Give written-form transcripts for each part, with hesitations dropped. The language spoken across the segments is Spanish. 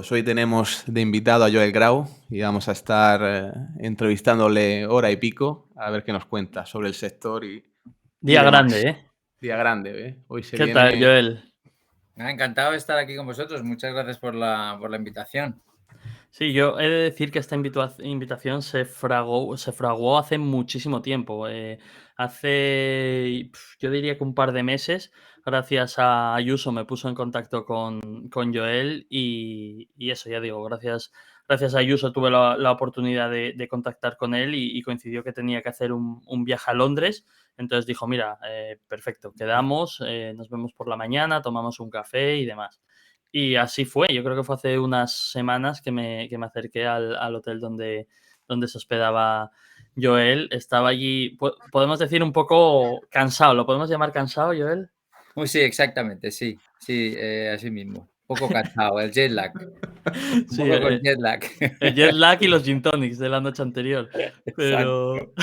Pues hoy tenemos de invitado a Joel Grau y vamos a estar entrevistándole hora y pico a ver qué nos cuenta sobre el sector y Día grande, demás. ¿eh? Día grande, ¿eh? Hoy se ¿Qué tal, viene. Joel? Encantado de estar aquí con vosotros. Muchas gracias por la invitación. Sí, yo he de decir que esta invitación se fraguó hace muchísimo tiempo. Yo diría que un par de meses, gracias a Ayuso me puso en contacto con Joel y eso, ya digo, gracias a Ayuso tuve la oportunidad de contactar con él y coincidió que tenía que hacer un viaje a Londres. Entonces dijo, mira, perfecto, quedamos, nos vemos por la mañana, tomamos un café y demás. Y así fue, yo creo que fue hace unas semanas que me acerqué al hotel donde se hospedaba Joel. Estaba allí, podemos decir un poco cansado, ¿lo podemos llamar cansado, Joel? Uy, sí, exactamente, sí, sí, así mismo. Un poco cansado, el jet lag. Un Sí, poco con jet lag. el jet lag y los gin tonics de la noche anterior. Exacto. Pero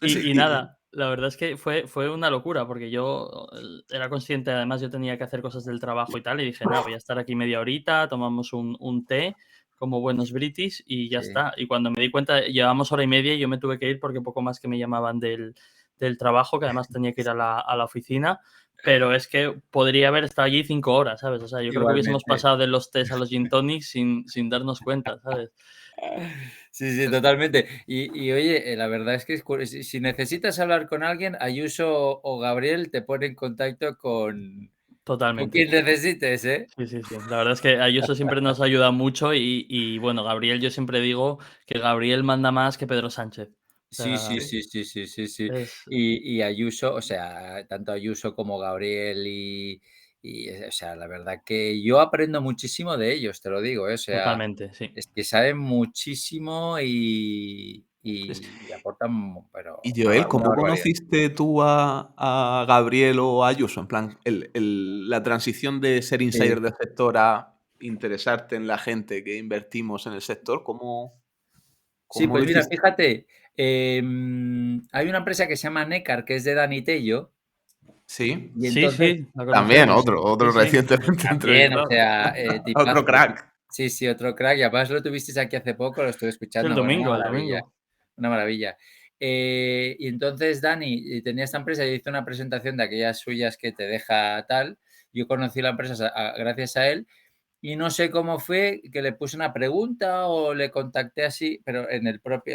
Sí, y nada, la verdad es que fue una locura, porque yo era consciente, además yo tenía que hacer cosas del trabajo y tal, y dije: "Nada, voy a estar aquí media horita, tomamos un té como buenos british y ya Sí, está". Y cuando me di cuenta, llevábamos hora y media y yo me tuve que ir porque poco más que me llamaban del trabajo, que además tenía que ir a la oficina, pero es que podría haber estado allí 5 horas, ¿sabes? O sea, yo creo que hubiésemos igualmente. pasado de los tés a los gin tonics sin darnos cuenta, ¿sabes? Sí, sí, totalmente. Y oye, la verdad es que si necesitas hablar con alguien, Ayuso o Gabriel te ponen en contacto con Totalmente. quien necesites, ¿eh? Sí, sí, sí. La verdad es que Ayuso siempre nos ayuda mucho y bueno, Gabriel, yo siempre digo que Gabriel manda más que Pedro Sánchez. O Sí, sea, sí, sí, sí, sí, sí, sí. es Y Ayuso, o sea, tanto Ayuso como Gabriel o sea, la verdad que yo aprendo muchísimo de ellos, te lo digo, o sea, totalmente, sí. es que saben muchísimo es- y aportan, pero Y Joel, una ¿cómo barbaridad. conociste tú a Gabriel o a Ayuso? En plan, la transición de ser Sí. insider del sector a interesarte en la gente que invertimos en el sector, Sí, ¿cómo lo pues mira, hiciste? fíjate, hay una empresa que se llama Necar, que es de Dani Tello, Sí, y Sí, entonces sí, la también conocemos. otro Sí, sí. recientemente también, o entrevistado. sea, Otro tipazo. crack. Sí, sí, otro crack. Y además lo tuvisteis aquí hace poco, lo estuve Sí, el escuchando, bueno, una domingo, el maravilla, domingo. una maravilla. Y entonces Dani tenía esta empresa y hizo una presentación de aquellas suyas que te deja tal. Yo conocí la empresa gracias a él y no sé cómo fue que le puse una pregunta o le contacté así, pero en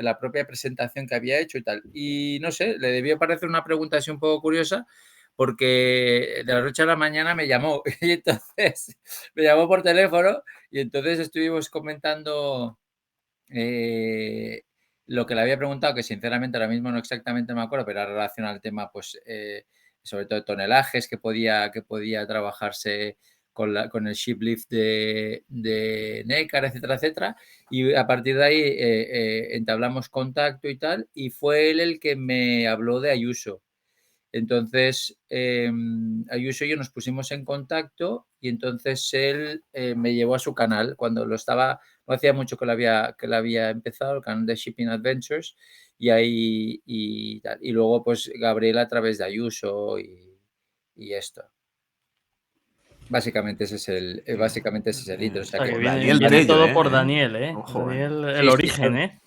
la propia presentación que había hecho y tal. Y no sé, le debió parecer una pregunta así un poco curiosa porque de la noche a la mañana me llamó y entonces me llamó por teléfono y entonces estuvimos comentando eh, lo que le había preguntado, que sinceramente ahora mismo no exactamente me acuerdo, pero era relacionado al tema, pues, sobre todo de tonelajes que podía trabajarse con el shiplift de Necar, etcétera, etcétera. Y a partir de ahí entablamos contacto y tal, y fue él el que me habló de Ayuso. Entonces, Ayuso y yo nos pusimos en contacto y entonces él me llevó a su canal cuando no hacía mucho que lo había empezado, el canal de Shipping Adventures, y ahí y tal. Y luego, pues, Gabriel a través de Ayuso y esto. Básicamente ese es el hito. O O sea sea, que que viene, Daniel viene Tello, todo por ¿eh? Daniel, ¿eh? Ojo, ¿eh? Daniel, el sí, sí, origen, ¿eh?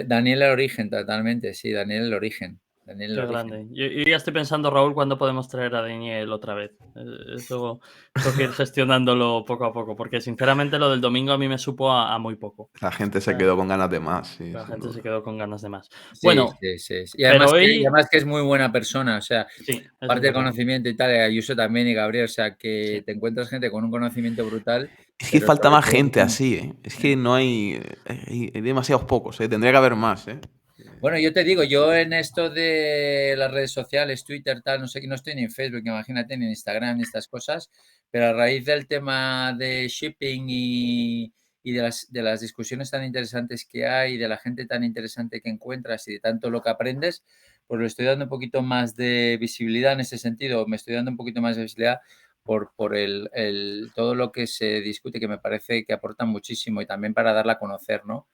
Daniel el origen, totalmente, sí, Daniel el origen. Daniel el Qué origen. grande. Yo ya estoy pensando, Raúl, cuándo podemos traer a Daniel otra vez. Eso tengo que ir gestionándolo poco a poco, porque sinceramente lo del domingo a mí me supo a muy poco. La gente O se sea, quedó con ganas de más, sí, la sin gente se duda. quedó con ganas de más. Sí, Bueno, sí, sí, sí. pero hoy Y además que es muy buena persona, o sea, sí, eso es aparte del verdad. conocimiento y tal, Ayuso también y Gabriel, o sea, que Sí. te encuentras gente con un conocimiento brutal, Es que pero falta sobre más todo gente así, ¿eh? Es que no hay, hay demasiados pocos, ¿eh? Tendría que haber más, ¿eh? bueno, yo te digo, yo en esto de las redes sociales, Twitter, tal, no sé, no estoy ni en Facebook, imagínate, ni en Instagram, ni estas cosas, pero a raíz del tema de shipping y de las discusiones tan interesantes que hay, de la gente tan interesante que encuentras y de tanto lo que aprendes, pues le estoy dando un poquito más de visibilidad en ese sentido, me estoy dando un poquito más de visibilidad por todo lo que se discute, que me parece que aporta muchísimo y también para darla a conocer, ¿no?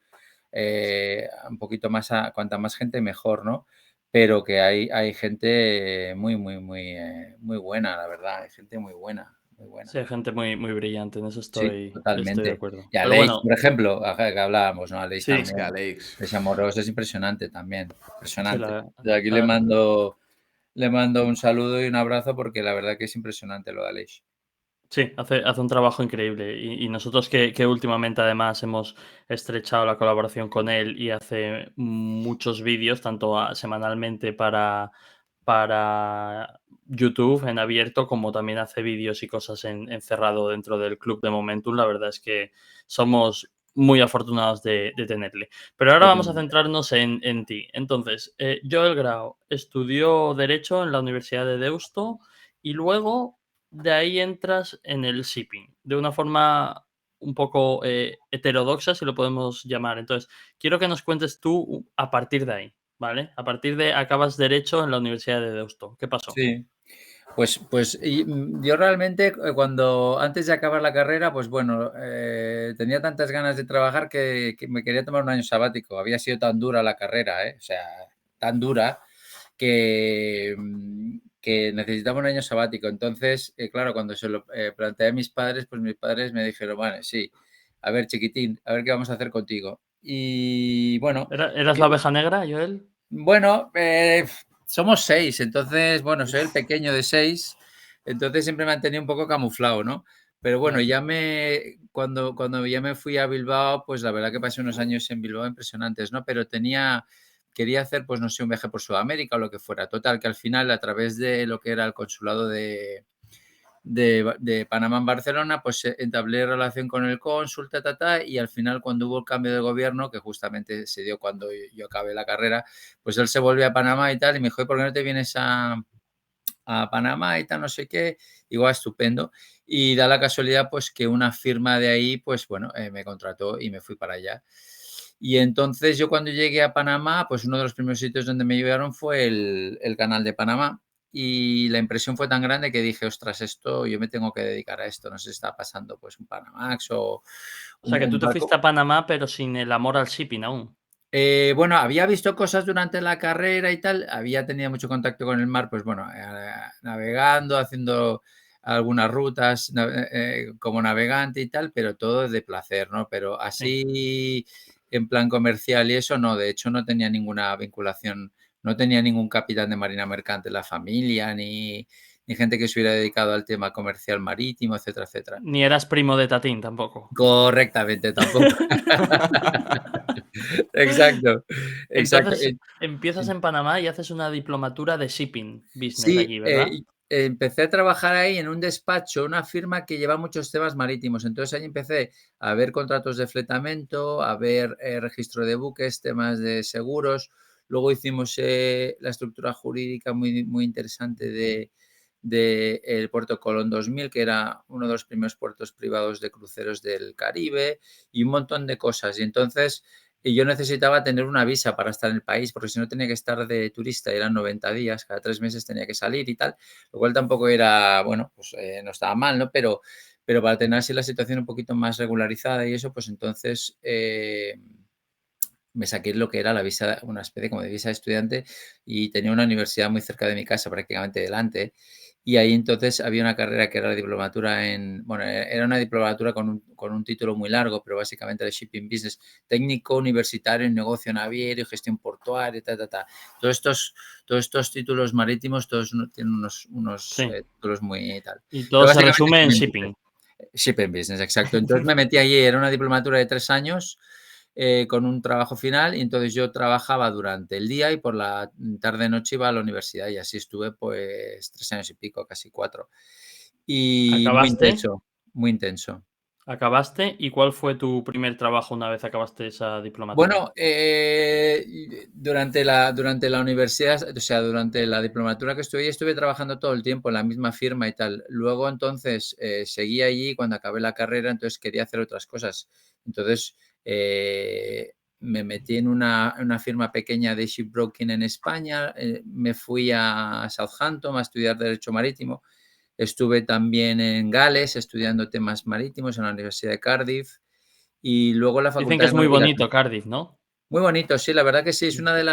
Un poquito más, cuanta más gente mejor, ¿no? Pero que hay gente muy, muy, muy, muy buena, la verdad, hay gente muy buena, muy buena. Sí, hay gente muy, muy brillante, en eso Sí, estoy de totalmente. acuerdo. Y Pero Aleix, bueno, por ejemplo, ajá, que hablábamos, ¿no? Aleix sí, Es que también. Alex. Es amoroso, es impresionante también, sí, impresionante. De aquí le la- mando un saludo y un abrazo porque la verdad que es impresionante lo de Aleix. sí, hace un trabajo increíble. Y nosotros que últimamente además hemos estrechado la colaboración con él y hace muchos vídeos, tanto semanalmente para YouTube en abierto, como también hace vídeos y cosas en cerrado dentro del club de Momentum. La verdad es que somos muy afortunados de tenerle. Pero ahora vamos a Totalmente. centrarnos en ti. Entonces, Joel Grau estudió Derecho en la Universidad de Deusto y luego de ahí entras en el shipping, de una forma un poco heterodoxa, si lo podemos llamar. Entonces, quiero que nos cuentes tú a partir de ahí, ¿vale? A partir de acabas Derecho en la Universidad de Deusto. ¿Qué pasó? Sí. Pues yo realmente cuando antes de acabar la carrera, pues bueno, tenía tantas ganas de trabajar que me quería tomar un año sabático. Había sido tan dura la carrera, ¿eh? O sea, tan dura que necesitaba un año sabático. Entonces, claro, cuando se lo planteé a mis padres, pues mis padres me dijeron, vale, sí, a ver, chiquitín, a ver qué vamos a hacer contigo. Y bueno, ¿Eras la oveja negra, Joel? bueno, somos 6, entonces, bueno, soy el pequeño de 6, entonces siempre me han tenido un poco camuflado, ¿no? Pero bueno, Ya. cuando ya me fui a Bilbao, pues la verdad que pasé unos años en Bilbao impresionantes, ¿no? Pero quería hacer, pues no sé, un viaje por Sudamérica o lo que fuera. Total, que al final, a través de lo que era el consulado de Panamá en Barcelona, pues entablé relación con el cónsul, y al final cuando hubo el cambio de gobierno, que justamente se dio cuando yo acabé la carrera, pues él se volvió a Panamá y tal, y me dijo, ¿por qué no te vienes a Panamá y tal, no sé qué? Igual, estupendo. Y da la casualidad, pues que una firma de ahí, pues bueno, me contrató y me fui para allá. Y entonces yo cuando llegué a Panamá, pues uno de los primeros sitios donde me llevaron fue el canal de Panamá. Y la impresión fue tan grande que dije, ostras, esto, yo me tengo que dedicar a esto. No sé si está pasando pues un Panamax o O sea, que tú un te fuiste barco. a Panamá, pero sin el amor al shipping aún. Bueno, había visto cosas durante la carrera y tal, había tenido mucho contacto con el mar, pues bueno, navegando, haciendo algunas rutas como navegante y tal, pero todo de placer, ¿no? Pero Sí. así en plan comercial y eso no, de hecho no tenía ninguna vinculación, no tenía ningún capitán de marina mercante en la familia, ni gente que se hubiera dedicado al tema comercial marítimo, etcétera, etcétera. Ni eras primo de Tatín tampoco. Correctamente, tampoco. Exacto, exacto. Entonces, empiezas Sí. en Panamá y haces una diplomatura de shipping business Sí, allí, ¿verdad? empecé a trabajar ahí en un despacho, una firma que lleva muchos temas marítimos. Entonces ahí empecé a ver contratos de fletamento, a ver registro de buques, temas de seguros. Luego hicimos la estructura jurídica muy, muy interesante de el Puerto Colón 2000, que era uno de los primeros puertos privados de cruceros del Caribe y un montón de cosas. Y entonces yo necesitaba tener una visa para estar en el país, porque si no tenía que estar de turista, eran 90 días, cada 3 meses tenía que salir y tal, lo cual tampoco era, bueno, pues no estaba mal, ¿no? Pero para tener así la situación un poquito más regularizada y eso, pues entonces me saqué lo que era la visa, una especie como de visa de estudiante y tenía una universidad muy cerca de mi casa, prácticamente delante. Y ahí entonces había una carrera que era la diplomatura bueno, era una diplomatura con un título muy largo, pero básicamente era Shipping Business, técnico universitario en negocio naviero y gestión portuaria, ta. Todos estos títulos marítimos, todos tienen unos Sí. títulos muy tal. Y Pero todo se básicamente resume en Shipping shipping. Business. Shipping Business, exacto. Entonces me metí allí, era una diplomatura de 3 años con un trabajo final y entonces yo trabajaba durante el día y por la tarde-noche iba a la universidad y así estuve pues 3 años y pico, casi 4. Y muy Acabaste, intenso, muy intenso. acabaste. ¿Y cuál fue tu primer trabajo una vez acabaste esa diplomatura? Bueno, durante la universidad, o sea, durante la diplomatura que estuve trabajando todo el tiempo en la misma firma y tal. Luego, entonces, seguí allí cuando acabé la carrera, entonces quería hacer otras cosas. Entonces, me metí en una firma pequeña de shipbroking en España, me fui a Southampton a estudiar Derecho Marítimo. Estuve también en Gales estudiando temas marítimos en la Universidad de Cardiff y luego en la Dicen Facultad que de es muy Navegación. bonito Cardiff, ¿no? Muy bonito, sí, la verdad que sí, es Sí. una de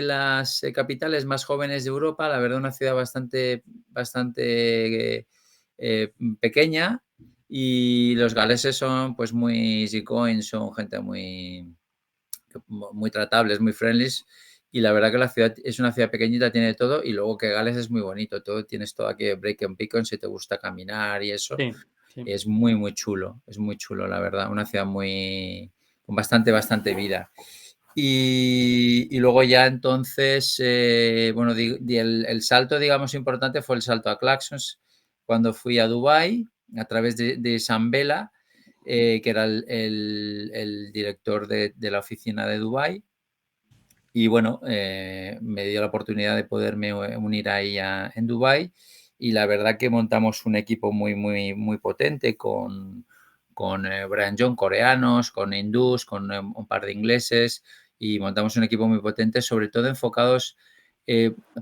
las capitales más jóvenes de Europa, la verdad una ciudad bastante pequeña, y los galeses son pues muy easygoing, son gente muy tratables, muy friendly. Y la verdad que la ciudad es una ciudad pequeñita, tiene todo, y luego que Gales es muy bonito, tienes todo aquí, Break and Beacon, si te gusta caminar y eso, Sí, sí. es muy chulo, la verdad, una ciudad con bastante vida. Y luego ya entonces, bueno, el salto, digamos, importante fue el salto a Claxons cuando fui a Dubái a través de Sam Vela, que era el director de la oficina de Dubái. Y bueno, me dio la oportunidad de poderme unir ahí en Dubái, y la verdad que montamos un equipo muy potente con Brian John, coreanos, con hindús, con un par de ingleses, y montamos un equipo muy potente, sobre todo enfocados,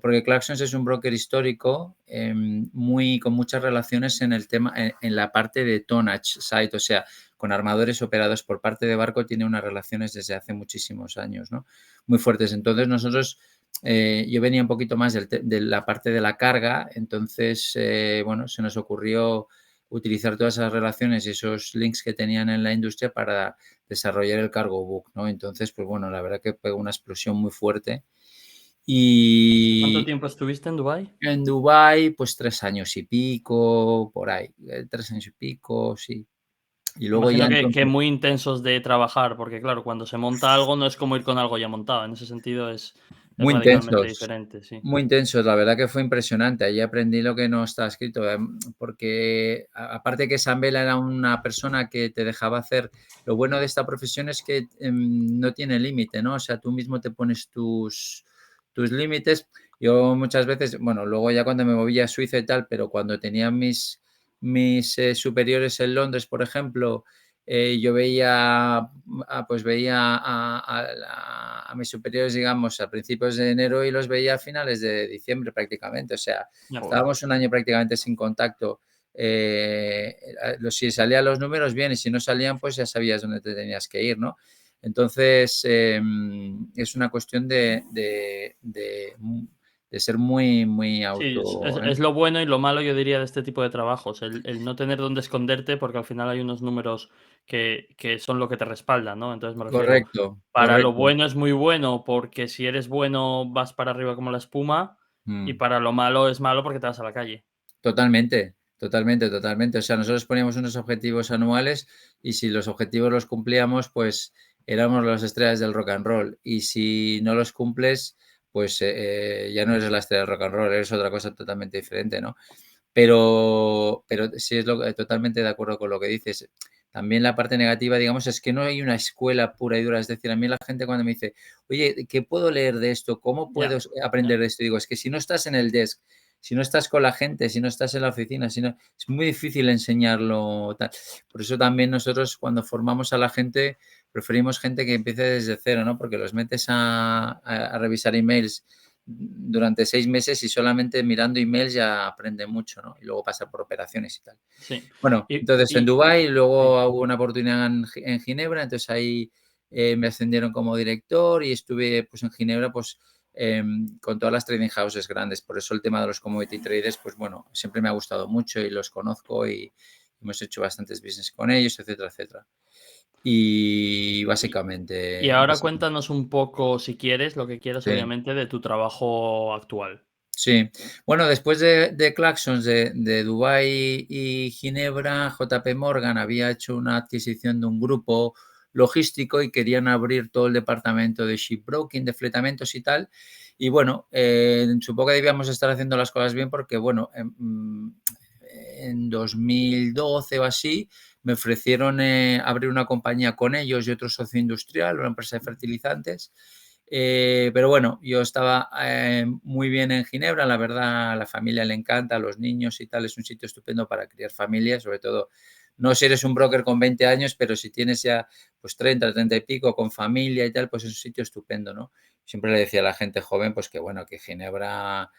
porque Clarksons es un broker histórico con muchas relaciones en el tema, en la parte de tonnage site, o sea, con armadores operados por parte de barco, tiene unas relaciones desde hace muchísimos años, ¿no? Muy fuertes. Entonces nosotros, yo venía un poquito más de la parte de la carga, entonces, bueno, se nos ocurrió utilizar todas esas relaciones y esos links que tenían en la industria para desarrollar el cargo book, ¿no? Entonces, pues bueno, la verdad que pegó una explosión muy fuerte. ¿Cuánto Y tiempo estuviste en Dubái? en Dubái, pues 3 años y pico, por ahí, 3 años y pico, sí. Y luego ya Imagino que entonces, muy intensos de trabajar, porque claro, cuando se monta algo no es como ir con algo ya montado. En ese sentido es muy radicalmente intensos. diferente, sí. Muy intensos, la verdad que fue impresionante. Allí aprendí lo que no está escrito, porque aparte que Sam Vela era una persona que te dejaba hacer, lo bueno de esta profesión es que no tiene límite, ¿no? O sea, tú mismo te pones tus límites. Yo muchas veces, bueno, luego ya cuando me moví a Suiza y tal, pero cuando tenía mis superiores en Londres, por ejemplo, yo veía a mis superiores, digamos, a principios de enero, y los veía a finales de diciembre prácticamente. O sea, Ya. Joder. estábamos un año prácticamente sin contacto. Si salían los números, bien, y si no salían, pues ya sabías dónde te tenías que ir, ¿no? Entonces, es una cuestión de ser muy Sí, auto. es lo bueno y lo malo, yo diría, de este tipo de trabajos, el no tener dónde esconderte, porque al final hay unos números que son lo que te respaldan, ¿no? Entonces me refiero, Correcto, para lo correcto. bueno es muy bueno, porque si eres bueno vas para arriba como la espuma, y Mm. para lo malo es malo porque te vas a la calle. Totalmente. O sea, nosotros poníamos unos objetivos anuales, y si los objetivos los cumplíamos, pues éramos las estrellas del rock and roll. Y si no los cumples, pues ya no eres la estrella del rock and roll, eres otra cosa totalmente diferente, ¿no? Pero sí totalmente de acuerdo con lo que dices. También la parte negativa, digamos, es que no hay una escuela pura y dura. Es decir, a mí la gente cuando me dice, oye, ¿qué puedo leer de esto? ¿Cómo Ya, puedo ya. aprender de esto? Digo, es que si no estás en el desk, si no estás con la gente, si no estás en la oficina, es muy difícil enseñarlo tal. Por eso también nosotros, cuando formamos a la gente, preferimos gente que empiece desde cero, ¿no? Porque los metes a revisar emails durante 6 meses, y solamente mirando emails ya aprende mucho, ¿no? Y luego pasa por operaciones y tal. Sí. Bueno, Y entonces en Dubái, sí. luego hubo una oportunidad en Ginebra, entonces ahí me ascendieron como director, y estuve pues en Ginebra pues con todas las trading houses grandes. Por eso el tema de los commodity traders, pues bueno, siempre me ha gustado mucho y los conozco, y hemos hecho bastantes business con ellos, etcétera, etcétera. Y Y y ahora básicamente, cuéntanos un poco, si quieres, lo que quieras, sí. obviamente, de tu trabajo actual. Sí, bueno, después de Claxons, de Dubái y Ginebra, JP Morgan había hecho una adquisición de un grupo logístico, y querían abrir todo el departamento de shipbroking, de fletamentos y tal. Y bueno, supongo que debíamos estar haciendo las cosas bien, porque bueno, en 2012 o así me ofrecieron abrir una compañía con ellos y otro socio industrial, una empresa de fertilizantes. Pero bueno, yo estaba muy bien en Ginebra, la verdad, a la familia le encanta, a los niños y tal, es un sitio estupendo para criar familias, sobre todo, no si eres un broker con 20 años, pero si tienes ya pues 30 y pico, con familia y tal, pues es un sitio estupendo, ¿no? Siempre le decía a la gente joven, pues que bueno, que Ginebra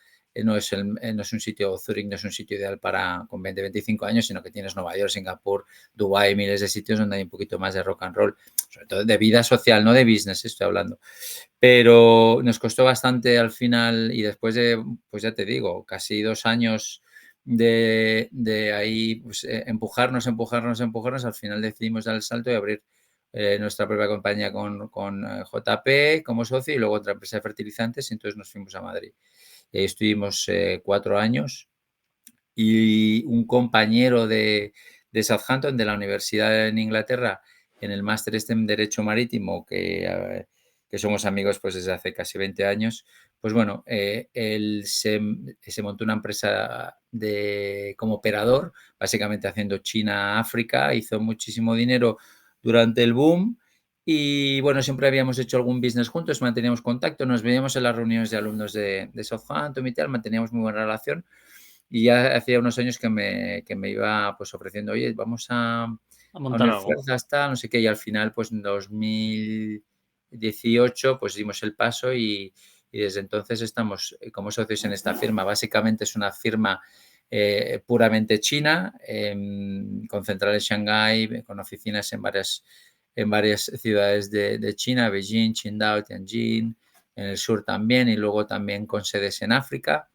no es un sitio, Zúrich no es un sitio ideal para con 20, 25 años, sino que tienes Nueva York, Singapur, Dubái, miles de sitios donde hay un poquito más de rock and roll, sobre todo de vida social, no de business, estoy hablando. Pero nos costó bastante al final, y después de, pues ya te digo, casi 2 años de ahí pues, empujarnos, al final decidimos dar el salto y abrir nuestra propia compañía con JP como socio y luego otra empresa de fertilizantes y entonces nos fuimos a Madrid. Y ahí estuvimos 4 años y un compañero de Southampton, de la universidad en Inglaterra, en el máster en Derecho Marítimo, que somos amigos pues desde hace casi 20 años, pues bueno, él se montó una empresa como operador, básicamente haciendo China-África, hizo muchísimo dinero durante el boom y bueno, siempre habíamos hecho algún business juntos, manteníamos contacto, nos veíamos en las reuniones de alumnos de Southampton y tal, manteníamos muy buena relación. Y ya hacía unos años que me iba pues ofreciendo, oye, vamos a montar unir algo. fuerzas, tal, no sé qué, y al final, pues en 2018, pues dimos el paso y desde entonces estamos como socios en esta firma. Básicamente es una firma puramente china, con central en Shanghái, con oficinas en varias ciudades de China, Beijing, Qingdao, Tianjin, en el sur también, y luego también con sedes en África.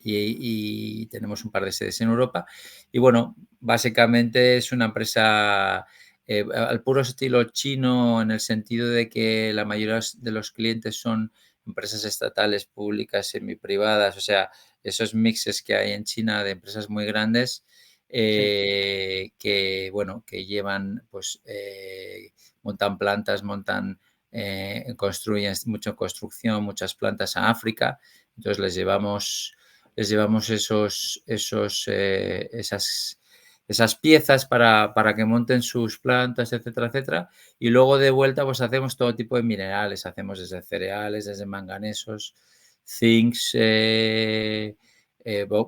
Y tenemos un par de sedes en Europa. Y bueno, básicamente es una empresa al puro estilo chino en el sentido de que la mayoría de los clientes son empresas estatales, públicas, semiprivadas, o sea, esos mixes que hay en China de empresas muy grandes que, bueno, que llevan, pues, montan plantas, construyen mucha construcción, muchas plantas a África. Entonces les llevamos esas piezas para que monten sus plantas, etcétera, etcétera. Y luego de vuelta pues hacemos todo tipo de minerales, hacemos desde cereales, desde manganesos, zincs,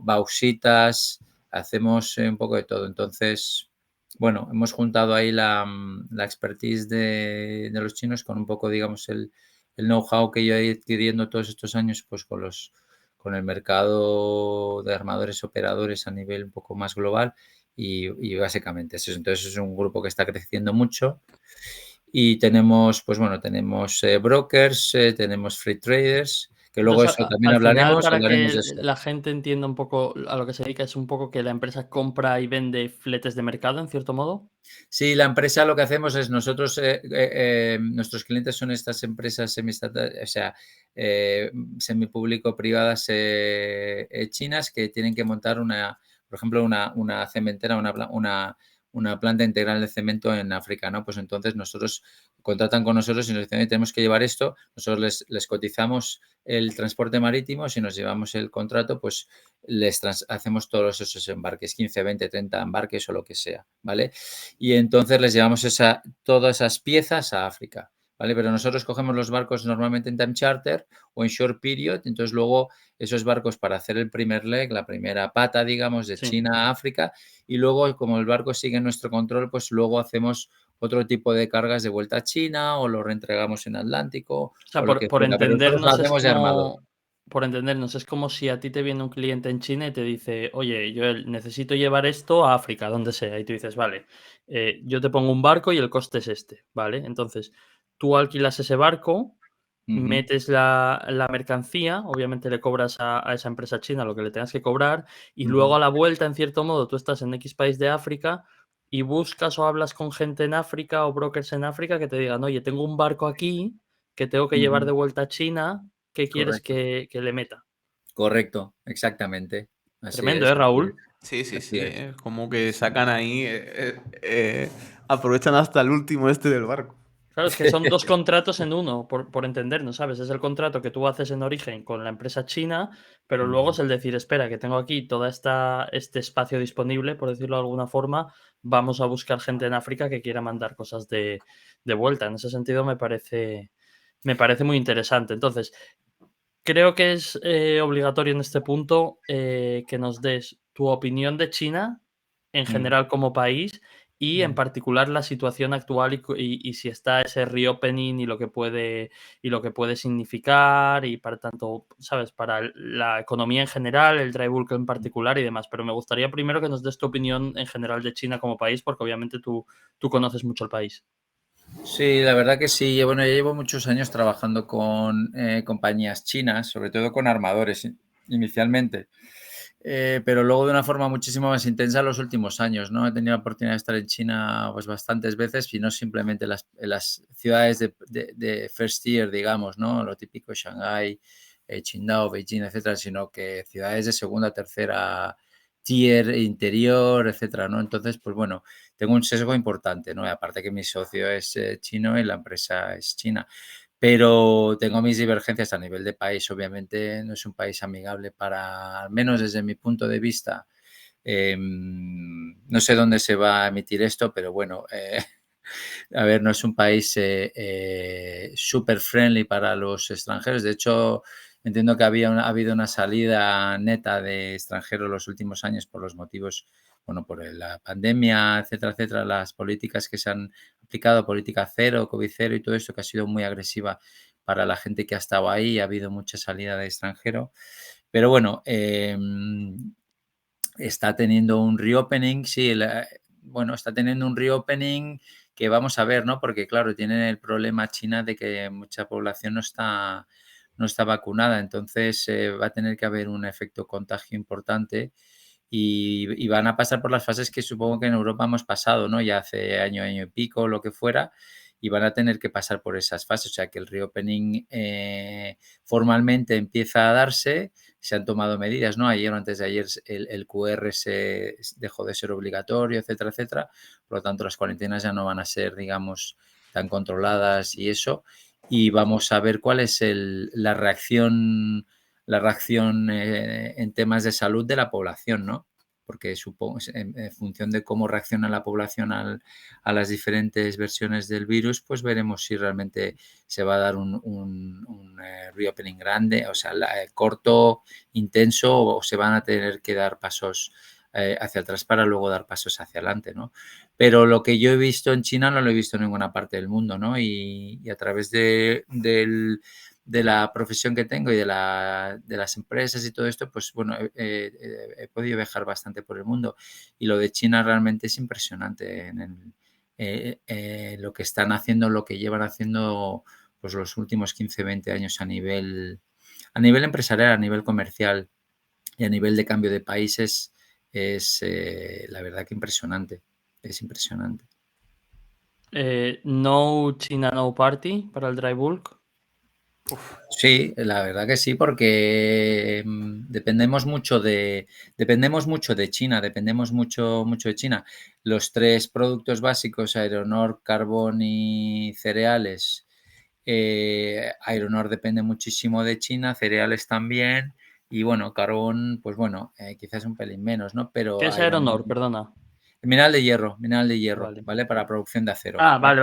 bauxitas, hacemos un poco de todo. Entonces, bueno, hemos juntado ahí la expertise de los chinos con un poco, digamos, el know-how que yo he ido adquiriendo todos estos años pues con el mercado de armadores operadores a nivel un poco más global y básicamente eso. Entonces es un grupo que está creciendo mucho y tenemos, pues bueno, tenemos brokers, tenemos free traders, que luego Entonces, eso también al final, para hablaremos que de eso. la gente entienda un poco a lo que se dedica, es un poco que la empresa compra y vende fletes de mercado, en cierto modo. Sí, la empresa lo que hacemos es nosotros, nuestros clientes son estas empresas semiestatales, o sea, semipúblico-privadas chinas que tienen que montar por ejemplo, una cementera, una planta integral de cemento en África, ¿no? Pues entonces nosotros contratan con nosotros y nos dicen, tenemos que llevar esto, nosotros les cotizamos el transporte marítimo, si nos llevamos el contrato, pues hacemos todos esos embarques, 15, 20, 30 embarques o lo que sea, ¿vale? Y entonces les llevamos todas esas piezas a África, ¿vale? Pero nosotros cogemos los barcos normalmente en time charter o en short period, entonces luego esos barcos para hacer el primer leg, la primera pata, digamos, de Sí. China a África, y luego como el barco sigue nuestro control, pues luego hacemos otro tipo de cargas de vuelta a China o lo reentregamos en Atlántico O o sea, lo que por fuera, pero nosotros lo entendernos es hacemos de armador. como si a ti te viene un cliente en China y te dice: "Oye, Joel, necesito llevar esto a África", donde sea, y tú dices: "Vale, yo te pongo un barco y el coste es este", ¿vale? Entonces, tú alquilas ese barco, Ujú, metes la mercancía, obviamente le cobras a esa empresa china lo que le tengas que cobrar, y luego ujú, a la vuelta, en cierto modo, tú estás en X país de África y buscas o hablas con gente en África o brokers en África que te digan: "Oye, tengo un barco aquí que tengo que llevar ujú. de vuelta a China, ¿qué quieres Correcto, que le meta?". correcto, exactamente. Así Tremendo, ¿eh, es, así es. Raúl? Sí, sí, Así sí, es. es como que Sí. sacan ahí, aprovechan hasta el último este del barco. Claro, es que son 2 contratos en uno, por entendernos, ¿sabes? Es el contrato que tú haces en origen con la empresa china, pero luego Ujú, es el decir: "Espera, que tengo aquí toda este espacio disponible", por decirlo de alguna forma, vamos a buscar gente en África que quiera mandar cosas de vuelta. En ese sentido me parece muy interesante. Entonces, creo que es, obligatorio en este punto, que nos des tu opinión de China, en mm, general como país, y en mm. particular la situación actual y si está ese reopening y lo que puede significar y para tanto, ¿sabes? Para la economía en general, el dry bulk en particular y demás. Pero me gustaría primero que nos des tu opinión en general de China como país, porque obviamente tú conoces mucho el país. Sí, la verdad que sí. Bueno, ya llevo muchos años trabajando con compañías chinas, sobre todo con armadores inicialmente. pero luego de una forma muchísimo más intensa en los últimos años, ¿no? He tenido la oportunidad de estar en China pues bastantes veces y no simplemente en las ciudades de first tier, digamos, ¿no? Lo típico Shanghái, Qingdao, Beijing, etcétera, sino que ciudades de segunda, tercera tier, interior, etcétera, ¿no? Entonces, pues bueno, tengo un sesgo importante, ¿no? Y aparte que mi socio es chino y la empresa es china. Pero tengo mis divergencias a nivel de país. Obviamente no es un país amigable para, al menos desde mi punto de vista. No sé dónde se va a emitir esto, pero bueno, a ver, no es un país súper friendly para los extranjeros. De hecho, entiendo que ha habido una salida neta de extranjeros los últimos años por los motivos, bueno, por la pandemia, etcétera, etcétera, las políticas que se han aplicado, política cero, COVID cero y todo esto que ha sido muy agresiva para la gente que ha estado ahí. Ha habido mucha salida de extranjero. Pero bueno, está teniendo un reopening, sí, bueno, está teniendo un reopening que vamos a ver, ¿no? Porque claro, tienen el problema China de que mucha población no está vacunada, entonces va a tener que haber un efecto contagio importante y van a pasar por las fases que supongo que en Europa hemos pasado, ¿no? Ya hace año y pico, lo que fuera, y van a tener que pasar por esas fases, o sea que el reopening formalmente empieza a darse. Se han tomado medidas, ¿no? Ayer o antes de ayer el QR se dejó de ser obligatorio, etcétera, etcétera. Por lo tanto, las cuarentenas ya no van a ser, digamos, tan controladas y eso. Y vamos a ver cuál es la reacción en temas de salud de la población, ¿no? Porque supongo, en función de cómo reacciona la población a las diferentes versiones del virus, pues veremos si realmente se va a dar un reopening grande, o sea, corto, intenso, o se van a tener que dar pasos hacia atrás para luego dar pasos hacia adelante, ¿no? Pero lo que yo he visto en China no lo he visto en ninguna parte del mundo, ¿no? Y a través de la profesión que tengo y de las empresas y todo esto, pues bueno, he podido viajar bastante por el mundo y lo de China realmente es impresionante lo que están haciendo, lo que llevan haciendo pues los últimos 15, 20 años a nivel empresarial, a nivel comercial y a nivel de cambio de países es la verdad que impresionante, es impresionante. No China, no party para el dry bulk. Sí, la verdad que sí, porque dependemos mucho de China, dependemos mucho de China. Los tres productos básicos, Aeronor, carbón y cereales. Aeronor depende muchísimo de China, cereales también, y bueno, carbón, pues bueno, quizás un pelín menos, ¿no? ¿Qué Pero es Aeronor? Perdona. mineral de hierro, Vale. ¿vale? Para producción de acero, Ah, ¿vale?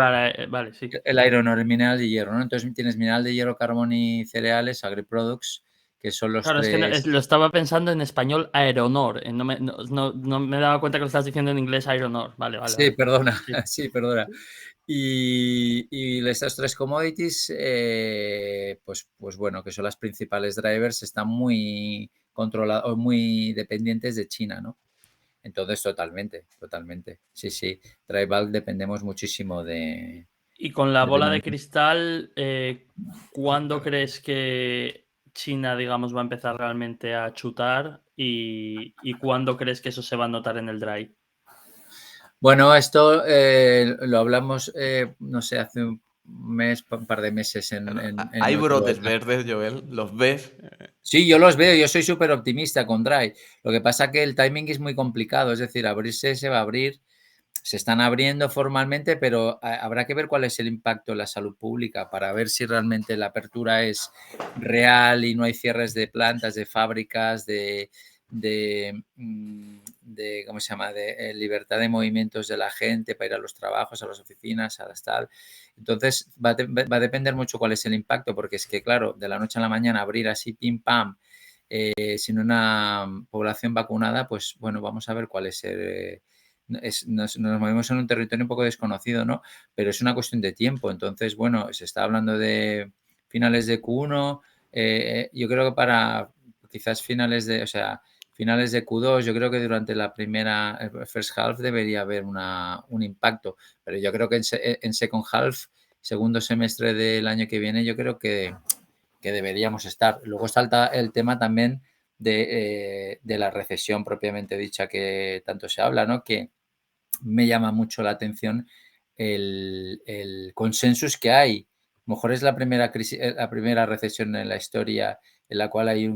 vale, sí. El iron ore, el mineral de hierro, ¿no? Entonces tienes mineral de hierro, carbón y cereales, agriproducts, que son los Claro, es que tres. lo estaba pensando en español Aeronor. No me daba cuenta que lo estás diciendo en inglés Aeronor. Vale, vale, Sí, vale. perdona, Sí. sí, perdona. Y estas tres commodities, pues bueno, que son las principales drivers, están muy controlados, muy dependientes de China, ¿no? Entonces, totalmente. Sí, sí. Dry bulk dependemos muchísimo Y con la bola de dependemos. cristal, ¿cuándo crees que China, digamos, va a empezar realmente a chutar? ¿Y cuándo crees que eso se va a notar en el dry? Bueno, esto lo hablamos, no sé, hace un par de meses en Hay otro. brotes verdes, Joel, ¿los ves? Sí, yo los veo, yo soy súper optimista con Dry. Lo que pasa que el timing es muy complicado, es decir, abrirse se va a abrir, se están abriendo formalmente, pero habrá que ver cuál es el impacto en la salud pública para ver si realmente la apertura es real y no hay cierres de plantas, de fábricas, de ¿cómo se llama?, de libertad de movimientos de la gente para ir a los trabajos, a las oficinas, a las tal. Entonces va a depender mucho cuál es el impacto, porque es que, claro, de la noche a la mañana abrir así, pim, pam, sin una población vacunada, pues bueno, vamos a ver cuál es nos movemos en un territorio un poco desconocido, ¿no? Pero es una cuestión de tiempo. Entonces, bueno, se está hablando de finales de Q1, yo creo que para quizás finales de Q2, yo creo que durante la primera first half debería haber un impacto, pero yo creo que en second half, segundo semestre del año que viene, yo creo que deberíamos estar. Luego salta el tema también de la recesión propiamente dicha que tanto se habla, ¿no? Que me llama mucho la atención el consensus que hay. A lo mejor es la primera crisis, la primera recesión en la historia en la cual hay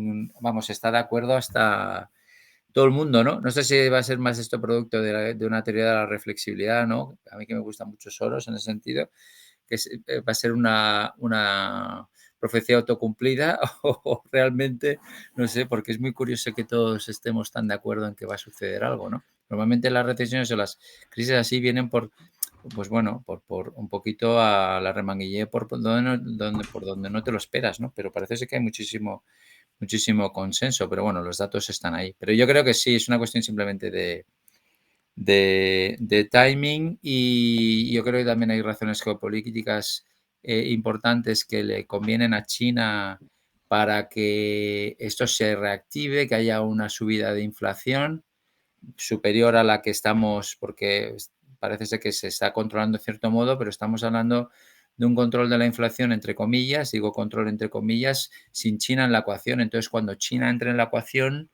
está de acuerdo hasta todo el mundo, ¿no? No sé si va a ser más esto producto de una teoría de la reflexibilidad, ¿no? A mí que me gusta mucho Soros en ese sentido, que va a ser una profecía autocumplida o realmente, no sé, porque es muy curioso que todos estemos tan de acuerdo en que va a suceder algo, ¿no? Normalmente las recesiones o las crisis así vienen pues bueno, por un poquito a la remanguillé por donde no te lo esperas, ¿no? Pero parece ser que hay muchísimo consenso, pero bueno, los datos están ahí. Pero yo creo que sí, es una cuestión simplemente de timing y yo creo que también hay razones geopolíticas importantes que le convienen a China para que esto se reactive, que haya una subida de inflación superior a la que estamos, porque parece ser que se está controlando de cierto modo, pero estamos hablando de un control de la inflación, entre comillas, digo control entre comillas, sin China en la ecuación. Entonces, cuando China entre en la ecuación,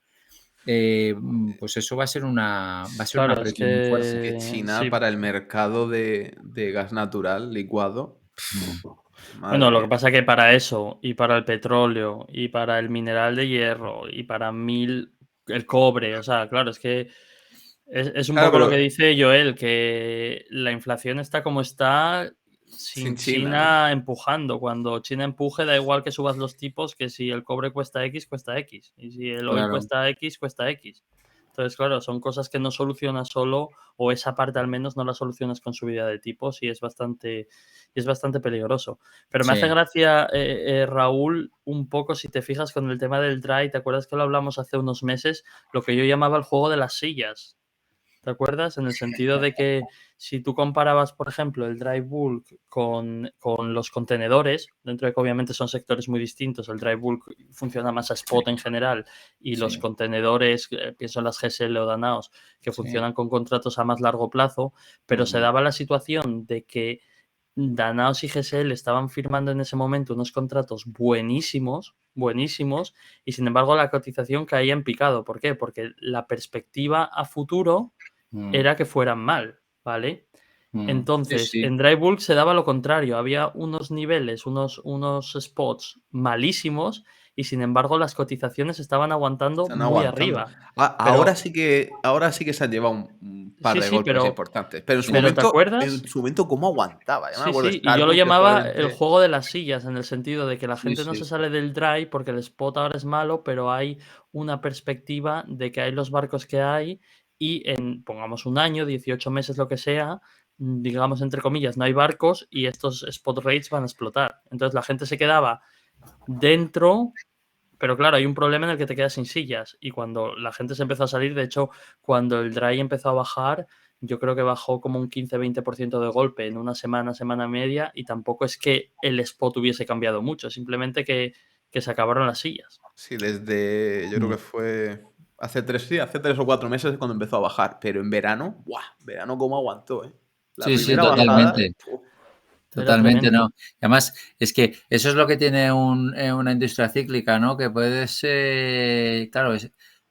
pues eso va a ser una Claro, es presión muy fuerte. Que que China sí. para el mercado de gas natural licuado, Mm. madre Bueno, lo que mía. pasa es que para eso, y para el petróleo, y para el mineral de hierro, y para el cobre, o sea, claro, es que es un Claro, poco lo pero que dice Joel, que la inflación está como está sin sin China, ¿no? China empujando. Cuando China empuje, da igual que subas los tipos, que si el cobre cuesta X, cuesta X. Y si el oil Claro. cuesta X, cuesta X. Entonces, claro, son cosas que no solucionas solo, o esa parte al menos no la solucionas con subida de tipos, y es bastante peligroso. Pero me hace Sí. gracia, Raúl, un poco si te fijas con el tema del dry. ¿Te acuerdas que lo hablamos hace unos meses? Lo que yo llamaba el juego de las sillas. ¿Te acuerdas? En el sentido de que si tú comparabas, por ejemplo, el dry bulk con los contenedores, dentro de que obviamente son sectores muy distintos, el dry bulk funciona más a spot en general y los Sí, contenedores, pienso en las GSL o Danaos, que sí. funcionan con contratos a más largo plazo, pero se Ujú. daba la situación de que Danaos y GSL estaban firmando en ese momento unos contratos buenísimos, buenísimos, y sin embargo la cotización caía en picado. ¿Por qué? Porque la perspectiva a futuro Mm, era que fueran mal, ¿vale? sí, Entonces, sí. en Dry Bulk se daba lo contrario, había unos niveles, unos spots malísimos, y sin embargo las cotizaciones estaban aguantando Están muy aguantando. arriba. Ahora Pero sí que se han llevado un par sí, de sí, golpes importantes, pero pero ¿te en acuerdas? su momento, ¿cómo aguantaba? Yo me Sí, acuerdo de sí, y yo lo Starbucks, que fue llamaba el el de juego de las sillas, en el sentido de que la Sí, gente no se sí. sale del dry porque el spot ahora es malo, pero hay una perspectiva de que hay los barcos que hay, y en, pongamos, un año, 18 meses, lo que sea, digamos entre comillas, no hay barcos y estos spot rates van a explotar. Entonces la gente se quedaba dentro, pero claro, hay un problema en el que te quedas sin sillas. Y cuando la gente se empezó a salir, de hecho, cuando el dry empezó a bajar, yo creo que bajó como un 15-20% de golpe en una semana, semana y media, y tampoco es que el spot hubiese cambiado mucho, simplemente que se acabaron las sillas. sí, desde yo creo Mm. que fue hace 3 o 4 meses cuando empezó a bajar, pero en verano, ¡buah! Verano cómo aguantó, ¿eh? La Sí, sí, primera bajada, totalmente. ¡puf! Era Totalmente, tremendo. ¿no? Además, es que eso es lo que tiene una industria cíclica, ¿no? Que puede ser, claro,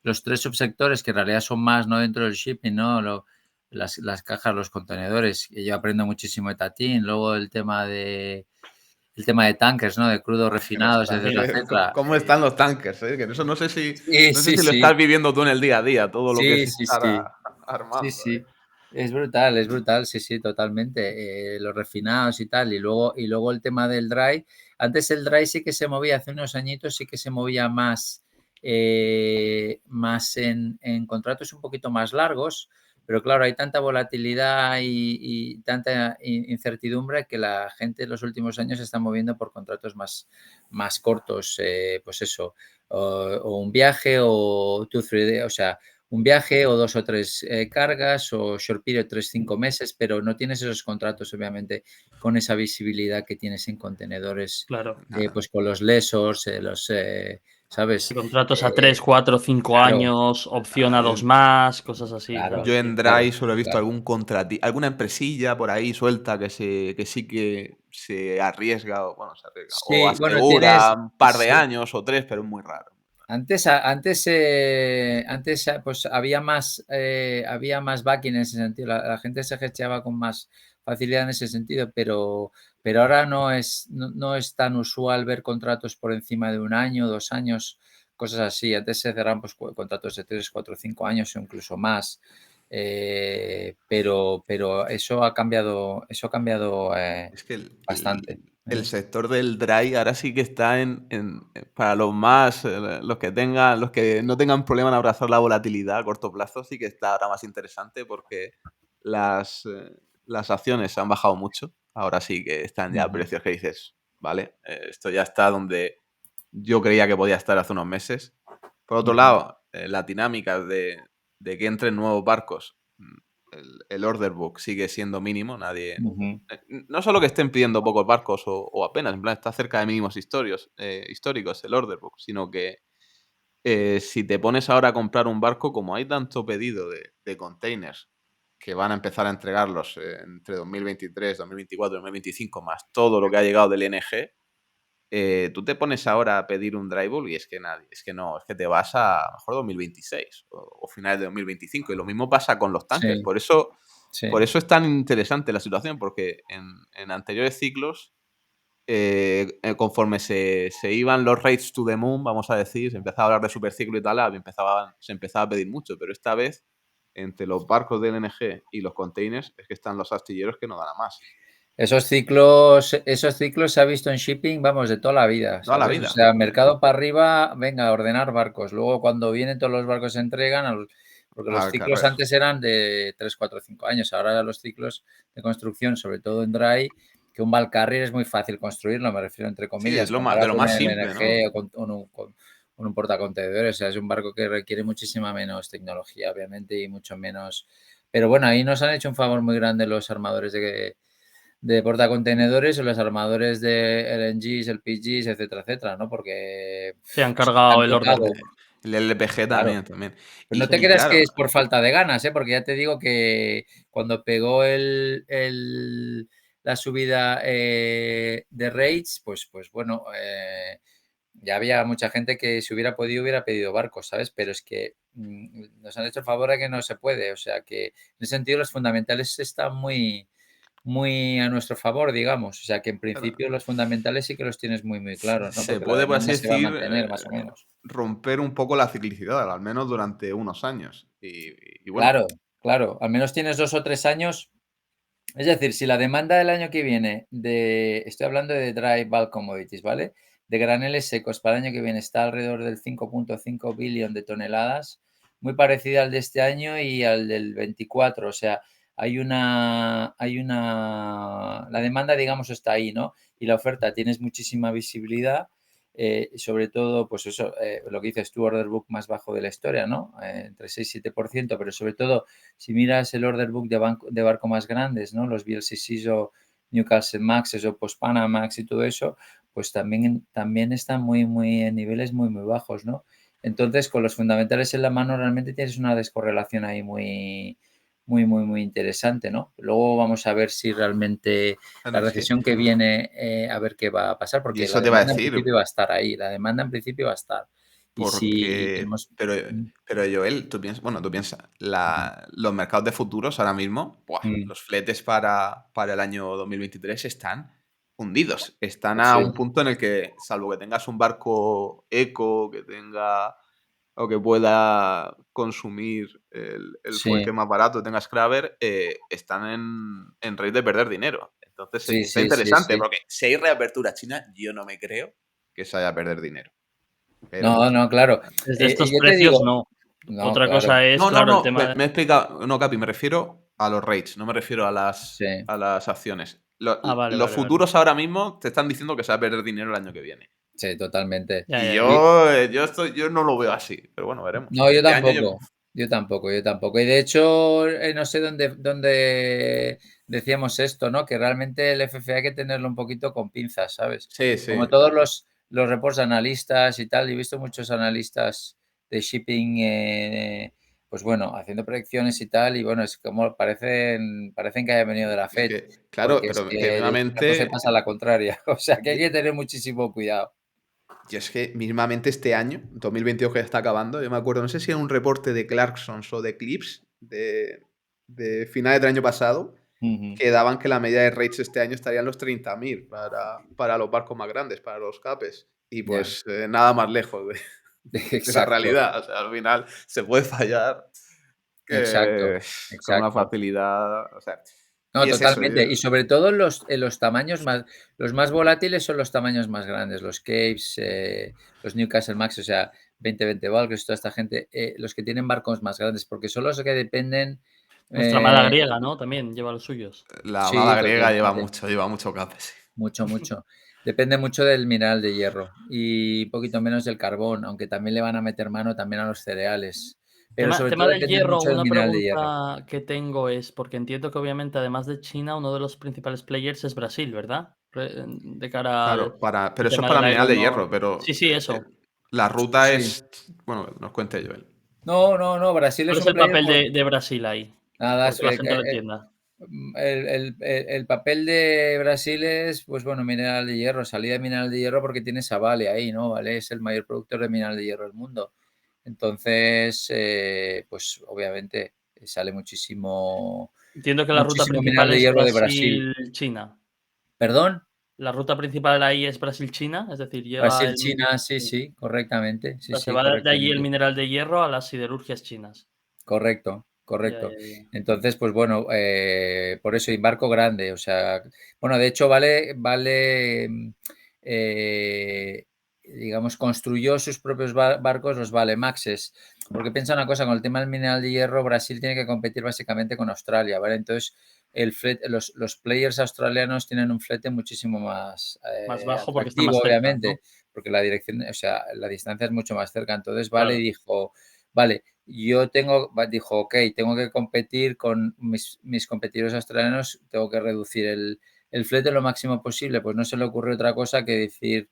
los tres subsectores que en realidad son más, ¿no? Dentro del shipping, ¿no? Las cajas, los contenedores, que yo aprendo muchísimo de Tatín, luego el tema de tankers, ¿no? De crudos Los refinados, etcétera, tanques, etcétera. ¿cómo están los tankers, eh? Que eso no sé si Sí, no sé sí, si lo sí. estás viviendo tú en el día a día, todo lo que es Sí, sí, estar sí. Sí, armando, ¿eh? sí. Es brutal, sí, sí, totalmente. Los refinados y tal. Y luego el tema del dry. Antes el dry sí que se movía, hace unos añitos sí que se movía más en contratos un poquito más largos. Pero claro, hay tanta volatilidad y tanta incertidumbre que la gente en los últimos años se está moviendo por contratos más cortos. Pues eso, o un viaje o 2-3 days, o sea, un viaje o 2 o 3 cargas o short period 3-5 meses, pero no tienes esos contratos, obviamente, con esa visibilidad que tienes en contenedores, Claro. Nada. pues con los lessors, Sí, ¿sabes? contratos a 3, 4, 5 Claro, años, opción a Nada, 2 más, cosas así, claro, claro, yo en sí. Dry claro, solo he visto claro. algún alguna empresilla por ahí suelta que sí que se arriesga o, bueno, se arriesga, o Sí, bueno, asegura tienes, un par de sí, años o 3, pero es muy raro. Antes pues había más backing en ese sentido. La gente se hedgeaba con más facilidad en ese sentido, pero ahora no es tan usual ver contratos por encima de 1 año, 2 años, cosas así. Antes se cerraban pues contratos de 3, 4, 5 años o incluso más. Pero eso ha cambiado Es que bastante. el sector del dry ahora sí que está para los más, los que no tengan problema en abrazar la volatilidad a corto plazo, sí que está ahora más interesante porque las acciones han bajado mucho. Ahora sí que están ya a precios que dices, vale, esto ya está donde yo creía que podía estar hace unos meses. Por otro lado, la dinámica de que entren nuevos barcos, el order book sigue siendo mínimo. Nadie. No solo que estén pidiendo pocos barcos o apenas, en plan, está cerca de mínimos históricos el order book, sino que si te pones ahora a comprar un barco, como hay tanto pedido de containers que van a empezar a entregarlos entre 2023, 2024, 2025, más todo lo que ha llegado del ING, tú te pones ahora a pedir un dry bulk y es que nadie, es que no, es que te vas a mejor 2026 o finales de 2025 y lo mismo pasa con los tankers. Sí, Por eso sí. es tan interesante la situación, porque en anteriores ciclos, conforme se iban los rates to the moon, vamos a decir, se empezaba a hablar de superciclo y tal, se empezaba a pedir mucho, pero esta vez, entre los barcos del LNG y los containers, es que están los astilleros que no dan a más. Esos ciclos se ha visto en shipping, vamos, de toda la vida, Toda la ¿sabes? O vida. sea, mercado para arriba, venga, a ordenar barcos. Luego, cuando vienen todos los barcos se entregan, porque los Al ciclos carrer. antes eran de 3, 4, 5 años. Ahora los ciclos de construcción, sobre todo en dry, que un bulk carrier es muy fácil construirlo, me refiero entre Sí, es comillas, de comparado lo con más el simple, ¿no? LNG o con un portacontenedores. O sea, es un barco que requiere muchísima menos tecnología, obviamente, y mucho menos. Pero bueno, ahí nos han hecho un favor muy grande los armadores de portacontenedores o los armadores de LNGs, LPGs, etcétera, etcétera, ¿no? Porque Se han se cargado han el order tocado, book. El LPG claro. también. Pero no te Y creas que claro, es por falta de ganas, ¿eh? Porque ya te digo que cuando pegó la subida de rates, pues bueno, ya había mucha gente que si hubiera podido hubiera pedido barcos, ¿sabes? Pero es que nos han hecho el favor de que no se puede. O sea que en ese sentido los fundamentales están muy a nuestro favor, digamos. O sea que en claro. principio los fundamentales sí que los tienes muy, muy claros, ¿no? Se Porque la puede, por así demanda se va a decir, mantener más o menos. romper un poco la ciclicidad, al menos durante unos años. Y bueno, Claro, claro. Al menos tienes 2 o 3 años. Es decir, si la demanda del año que viene estoy hablando de dry bulk commodities, ¿vale? De graneles secos para el año que viene está alrededor del 5.5 billón de toneladas, muy parecida al de este año y al del 24. O sea, la demanda, digamos, está ahí, ¿no? Y la oferta, tienes muchísima visibilidad, sobre todo, pues eso, lo que dices tú, order book más bajo de la historia, ¿no? Entre 6 y 7%, pero sobre todo, si miras el order book de barco más grandes, ¿no? Los VLCCs o Newcastle Maxes o Post-Panamax y todo eso, pues también están muy en niveles muy, muy bajos, ¿no? Entonces, con los fundamentales en la mano, realmente tienes una descorrelación ahí muy interesante, ¿no? Luego vamos a ver si realmente la claro, es que. recesión que viene, a ver qué va a pasar, Y porque la eso te va a demanda en decir, principio va a estar ahí, la demanda en principio va a estar. Y si porque. tenemos... Pero Joel, tú piensas, los mercados de futuros ahora mismo, ¡buah! Los fletes para el año 2023 están hundidos. Están a Sí, un punto en el que, salvo que tengas un barco eco, que tenga o que pueda consumir el fuel que sí, es más barato, tenga scrubber, están en rate de perder dinero. Entonces sí, está sí, sí, interesante, sí. porque si hay reapertura china, yo no me creo que se vaya a perder dinero. Pero No, bueno. no, claro. Desde estos Yo te precios, digo, no. no, Otra claro, cosa es, No, no, claro, el no, tema. me he explicado. No, Capi, me refiero a los rates, no me refiero sí, a las acciones. Ah, vale, Los vale, vale. futuros ahora mismo te están diciendo que se va a perder dinero el año que viene. sí, totalmente. Ya, Y ya, ya. yo no lo veo así, pero bueno, veremos. No, yo Este año tampoco, yo tampoco, yo tampoco. Y de hecho, no sé dónde decíamos esto, ¿no? Que realmente el FFA hay que tenerlo un poquito con pinzas, ¿sabes? sí, Como sí. todos los reports de analistas y tal, y he visto muchos analistas de shipping, pues bueno, haciendo predicciones y tal, y bueno, es como parecen que haya venido de la Es FED, que, claro, porque es pero que que de un rato se nuevamente. pasa a la contraria. O sea, que hay que tener muchísimo cuidado. Y es que mismamente este año, 2022 que ya está acabando, yo me acuerdo, no sé si era un reporte de Clarksons o de Eclipse de finales del año pasado, que daban que la media de rates este año estaría en los 30.000 para los barcos más grandes, para los capes. Y Ya, pues nada más lejos de la exacto, realidad. O sea, al final se puede fallar exacto, con una exacto. facilidad. O sea, No, y es eso. totalmente. Y sobre todo los tamaños los más volátiles son los tamaños más grandes, los Capes, los Newcastle Max, o sea, 20 Valkyries, toda esta gente, los que tienen barcos más grandes, porque son los que dependen. Nuestra amada eh, griega, ¿no? También lleva los suyos. La sí, amada griega totalmente. lleva mucho cape, sí. Mucho, mucho. Depende mucho del mineral de hierro y un poquito menos del carbón, aunque también le van a meter mano también a los cereales. Pero sobre Tema todo del depende hierro, mucho del una mineral de hierro. pregunta que tengo es, porque entiendo que obviamente además de China, uno de los principales players es Brasil, ¿verdad? De cara Claro, al pero eso es tema para del mineral de iron hierro, ore. Sí, pero sí, eso. la ruta Sí. es. Bueno, nos cuente Joel. No, no, no, Brasil ¿Cuál es es un el player papel de Brasil ahí? nada, Porque la gente lo entienda. el papel de Brasil es, pues bueno, mineral de hierro, salida de mineral de hierro porque tienes a Vale ahí, ¿no? Vale es el mayor productor de mineral de hierro del mundo. Entonces, pues obviamente sale muchísimo, Entiendo que la ruta muchísimo mineral principal de es hierro de Brasil. Brasil-China. ¿Perdón? La ruta principal ahí es Brasil-China, es decir, llega Brasil, el China, sí, sí. sí, correctamente. O Sí, sea, se sí, va de allí el correctamente. mineral de hierro a las siderurgias chinas. Correcto, Ya, correcto. ya, ya. Entonces, pues bueno, por eso, y barco grande, o sea, bueno, de hecho, Vale, digamos, construyó sus propios barcos, los Valemaxes, porque piensa una cosa, con el tema del mineral de hierro, Brasil tiene que competir básicamente con Australia, ¿vale? Entonces, los players australianos tienen un flete muchísimo más Más bajo porque está atractivo, más cerca, ¿no? obviamente, porque la dirección, o sea, la distancia es mucho más cerca. Entonces, Vale Claro. dijo, vale, dijo, ok, tengo que competir con mis competidores australianos, tengo que reducir el flete lo máximo posible. Pues no se le ocurre otra cosa que decir,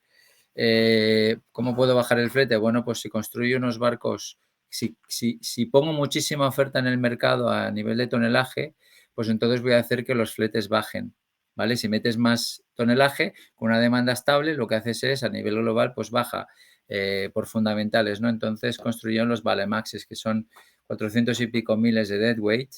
¿cómo puedo bajar el flete? Bueno, pues si construyo unos barcos, si pongo muchísima oferta en el mercado a nivel de tonelaje, pues entonces voy a hacer que los fletes bajen. ¿Vale? Si metes más tonelaje con una demanda estable, lo que haces es a nivel global, pues baja por fundamentales, ¿no? Entonces construyeron los Valemaxes, que son 400 y pico miles de deadweight,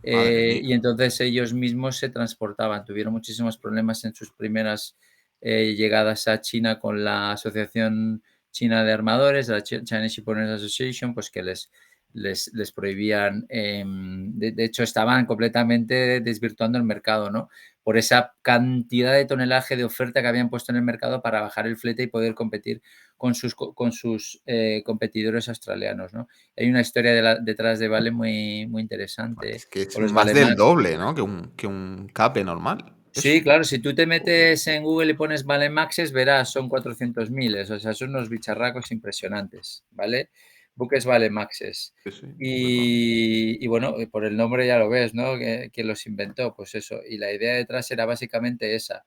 Madre mía. y entonces ellos mismos se transportaban. Tuvieron muchísimos problemas en sus primeras llegadas a China con la Asociación China de Armadores, la China Shipowners Association, pues que les prohibían, de hecho estaban completamente desvirtuando el mercado, ¿no? Por esa cantidad de tonelaje de oferta que habían puesto en el mercado para bajar el flete y poder competir con sus competidores australianos, ¿no? Hay una historia detrás de Vale muy, muy interesante Es que es con los más del Valemax. doble, ¿no? Que un cape normal. Eso. Sí, claro, si tú te metes en Google y pones Valemaxes, verás, son 400.000, o sea, son unos bicharracos impresionantes, ¿vale? Buques Valemaxes. Sí, sí, brutal. Y bueno, por el nombre ya lo ves, ¿no? Que los inventó, pues eso. Y la idea detrás era básicamente esa.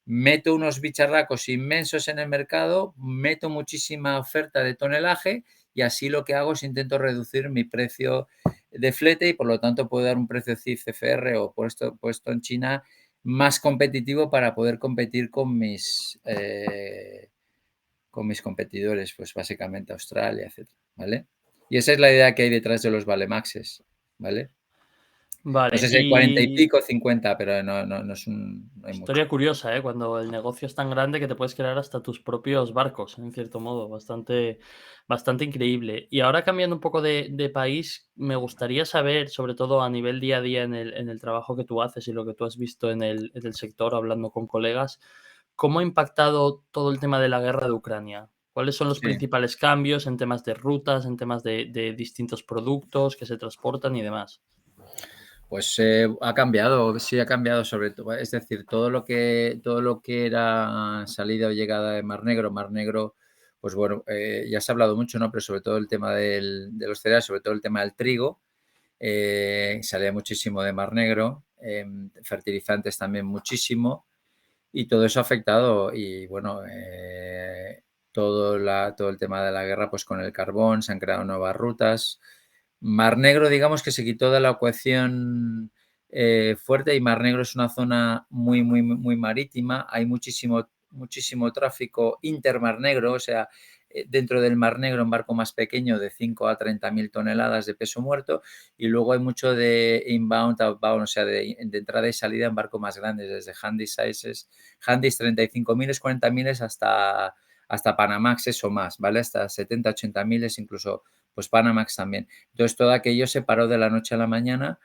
Meto unos bicharracos inmensos en el mercado, meto muchísima oferta de tonelaje y así lo que hago es intento reducir mi precio de flete y por lo tanto puedo dar un precio CIF CFR o puesto en China más competitivo para poder competir con mis competidores, pues básicamente Australia, etcétera, ¿vale? Y esa es la idea que hay detrás de los Valemaxes, ¿vale? No Vale, sé si hay 40 y y pico, 50, pero no hay mucho. historia curiosa, ¿eh? Cuando el negocio es tan grande que te puedes crear hasta tus propios barcos, en cierto modo, bastante increíble. Y ahora cambiando un poco de país, me gustaría saber, sobre todo a nivel día a día en el trabajo que tú haces y lo que tú has visto en el sector, hablando con colegas, ¿cómo ha impactado todo el tema de la guerra de Ucrania? ¿Cuáles son los Sí. principales cambios en temas de rutas, en temas de distintos productos que se transportan y demás? Pues ha cambiado, sí ha cambiado sobre todo, es decir, todo lo que era salida o llegada de Mar Negro, pues bueno, ya se ha hablado mucho, ¿no? Pero sobre todo el tema de los cereales, sobre todo el tema del trigo, salía muchísimo de Mar Negro, fertilizantes también muchísimo, y todo eso ha afectado, y bueno, todo el tema de la guerra, pues con el carbón, se han creado nuevas rutas. Mar Negro, digamos que se quitó de la ecuación fuerte y Mar Negro es una zona muy, muy, muy marítima. Hay muchísimo muchísimo tráfico intermar negro, o sea, dentro del Mar Negro, un barco más pequeño de 5 a 30.000 toneladas de peso muerto, y luego hay mucho de inbound, outbound, o sea, de entrada y salida en barcos más grandes, desde handy sizes, handys 35.000, 40.000 hasta Panamax o más, ¿vale? Hasta 70, 80.000, incluso pues Panamax también. Entonces todo aquello se paró de la noche a la mañana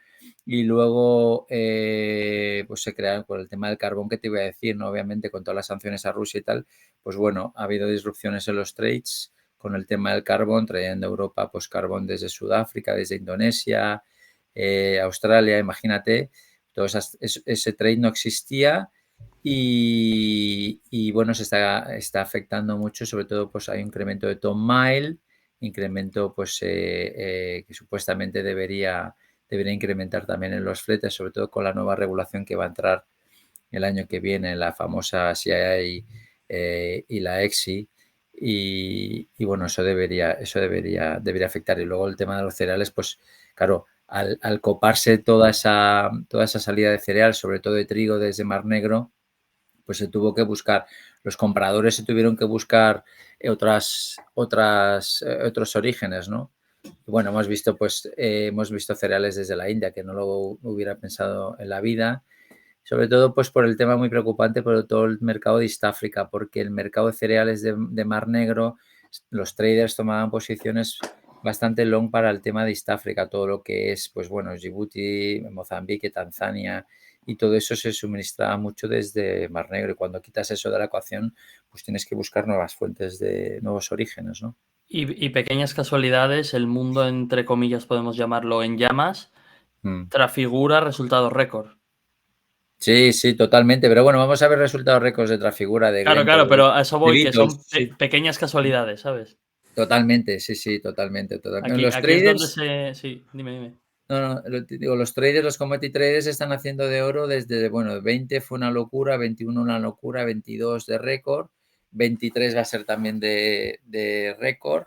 y luego pues se crearon por el tema del carbón que te iba a decir, ¿no? Obviamente con todas las sanciones a Rusia y tal, pues bueno, ha habido disrupciones en los trades con el tema del carbón, trayendo a Europa pues carbón desde Sudáfrica, desde Indonesia, Australia, imagínate, todo ese trade no existía y bueno, se está afectando mucho, sobre todo pues hay un incremento de ton mile, incremento pues que supuestamente debería incrementar también en los fletes, sobre todo con la nueva regulación que va a entrar el año que viene, la famosa CII y la EXI. Y bueno, eso debería afectar. Y luego el tema de los cereales, pues claro, al coparse toda esa salida de cereal, sobre todo de trigo desde Mar Negro, pues se tuvo que buscar, los compradores se tuvieron que buscar otros orígenes, ¿no? Y bueno, hemos visto cereales desde la India, que no lo hubiera pensado en la vida, sobre todo pues por el tema muy preocupante por todo el mercado de East África, porque el mercado de cereales de Mar Negro, los traders tomaban posiciones bastante long para el tema de East África, todo lo que es, pues bueno, Djibouti, Mozambique, Tanzania, y todo eso se suministraba mucho desde Mar Negro. Y cuando quitas eso de la ecuación, pues tienes que buscar nuevas fuentes de nuevos orígenes, ¿no? Y pequeñas casualidades, el mundo, entre comillas, podemos llamarlo en llamas, Trafigura resultados récord. Sí, sí, totalmente. Pero bueno, vamos a ver resultados récords de Trafigura, de Claro, Glencore, pero a eso voy, que son sí. pequeñas casualidades, ¿sabes? Totalmente, sí, totalmente. Aquí Los es donde traders, Sí, dime. no, digo, los traders, los commodity traders están haciendo de oro desde, bueno, 20 fue una locura, 21 una locura, 22 de récord, 23 va a ser también de récord.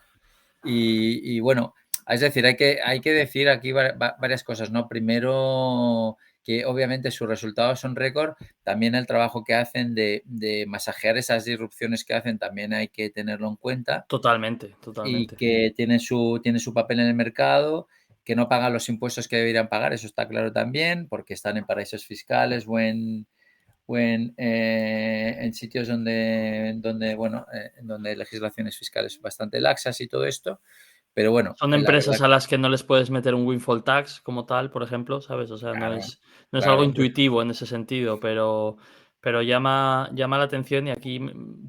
Y bueno, es decir, hay que decir aquí varias cosas, ¿no? Primero, que obviamente sus resultados son récord, también el trabajo que hacen de masajear esas disrupciones que hacen también hay que tenerlo en cuenta. Totalmente. Y que tiene su papel en el mercado, que no pagan los impuestos que deberían pagar, eso está claro también, porque están en paraísos fiscales o en sitios donde legislaciones fiscales bastante laxas y todo esto. Pero bueno, Son la empresas verdad, a las que no les puedes meter un windfall tax como tal, por ejemplo, ¿sabes? O sea, no claro, es algo claro, intuitivo en ese sentido, pero llama la atención y aquí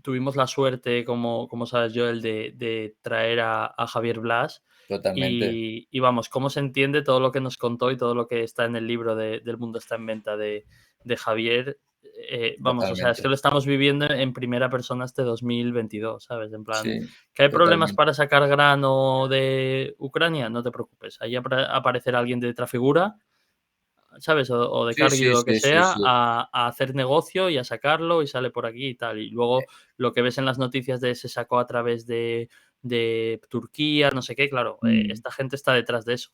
tuvimos la suerte, como sabes, Joel, de traer a Javier Blas totalmente. y vamos, cómo se entiende todo lo que nos contó y todo lo que está en el libro del mundo está en venta de Javier. Vamos, o sea, es que Totalmente. lo estamos viviendo en primera persona este 2022, ¿sabes? En plan, Sí, ¿que hay problemas totalmente. para sacar grano de Ucrania? No te preocupes. Ahí aparecerá alguien de Trafigura, ¿sabes? O de Sí, Cargill sí, o lo que sí, sí, sea, sí. a hacer negocio y a sacarlo y sale por aquí y tal. Y luego lo que ves en las noticias de se sacó a través de Turquía, no sé qué, claro, Mm, esta gente está detrás de eso.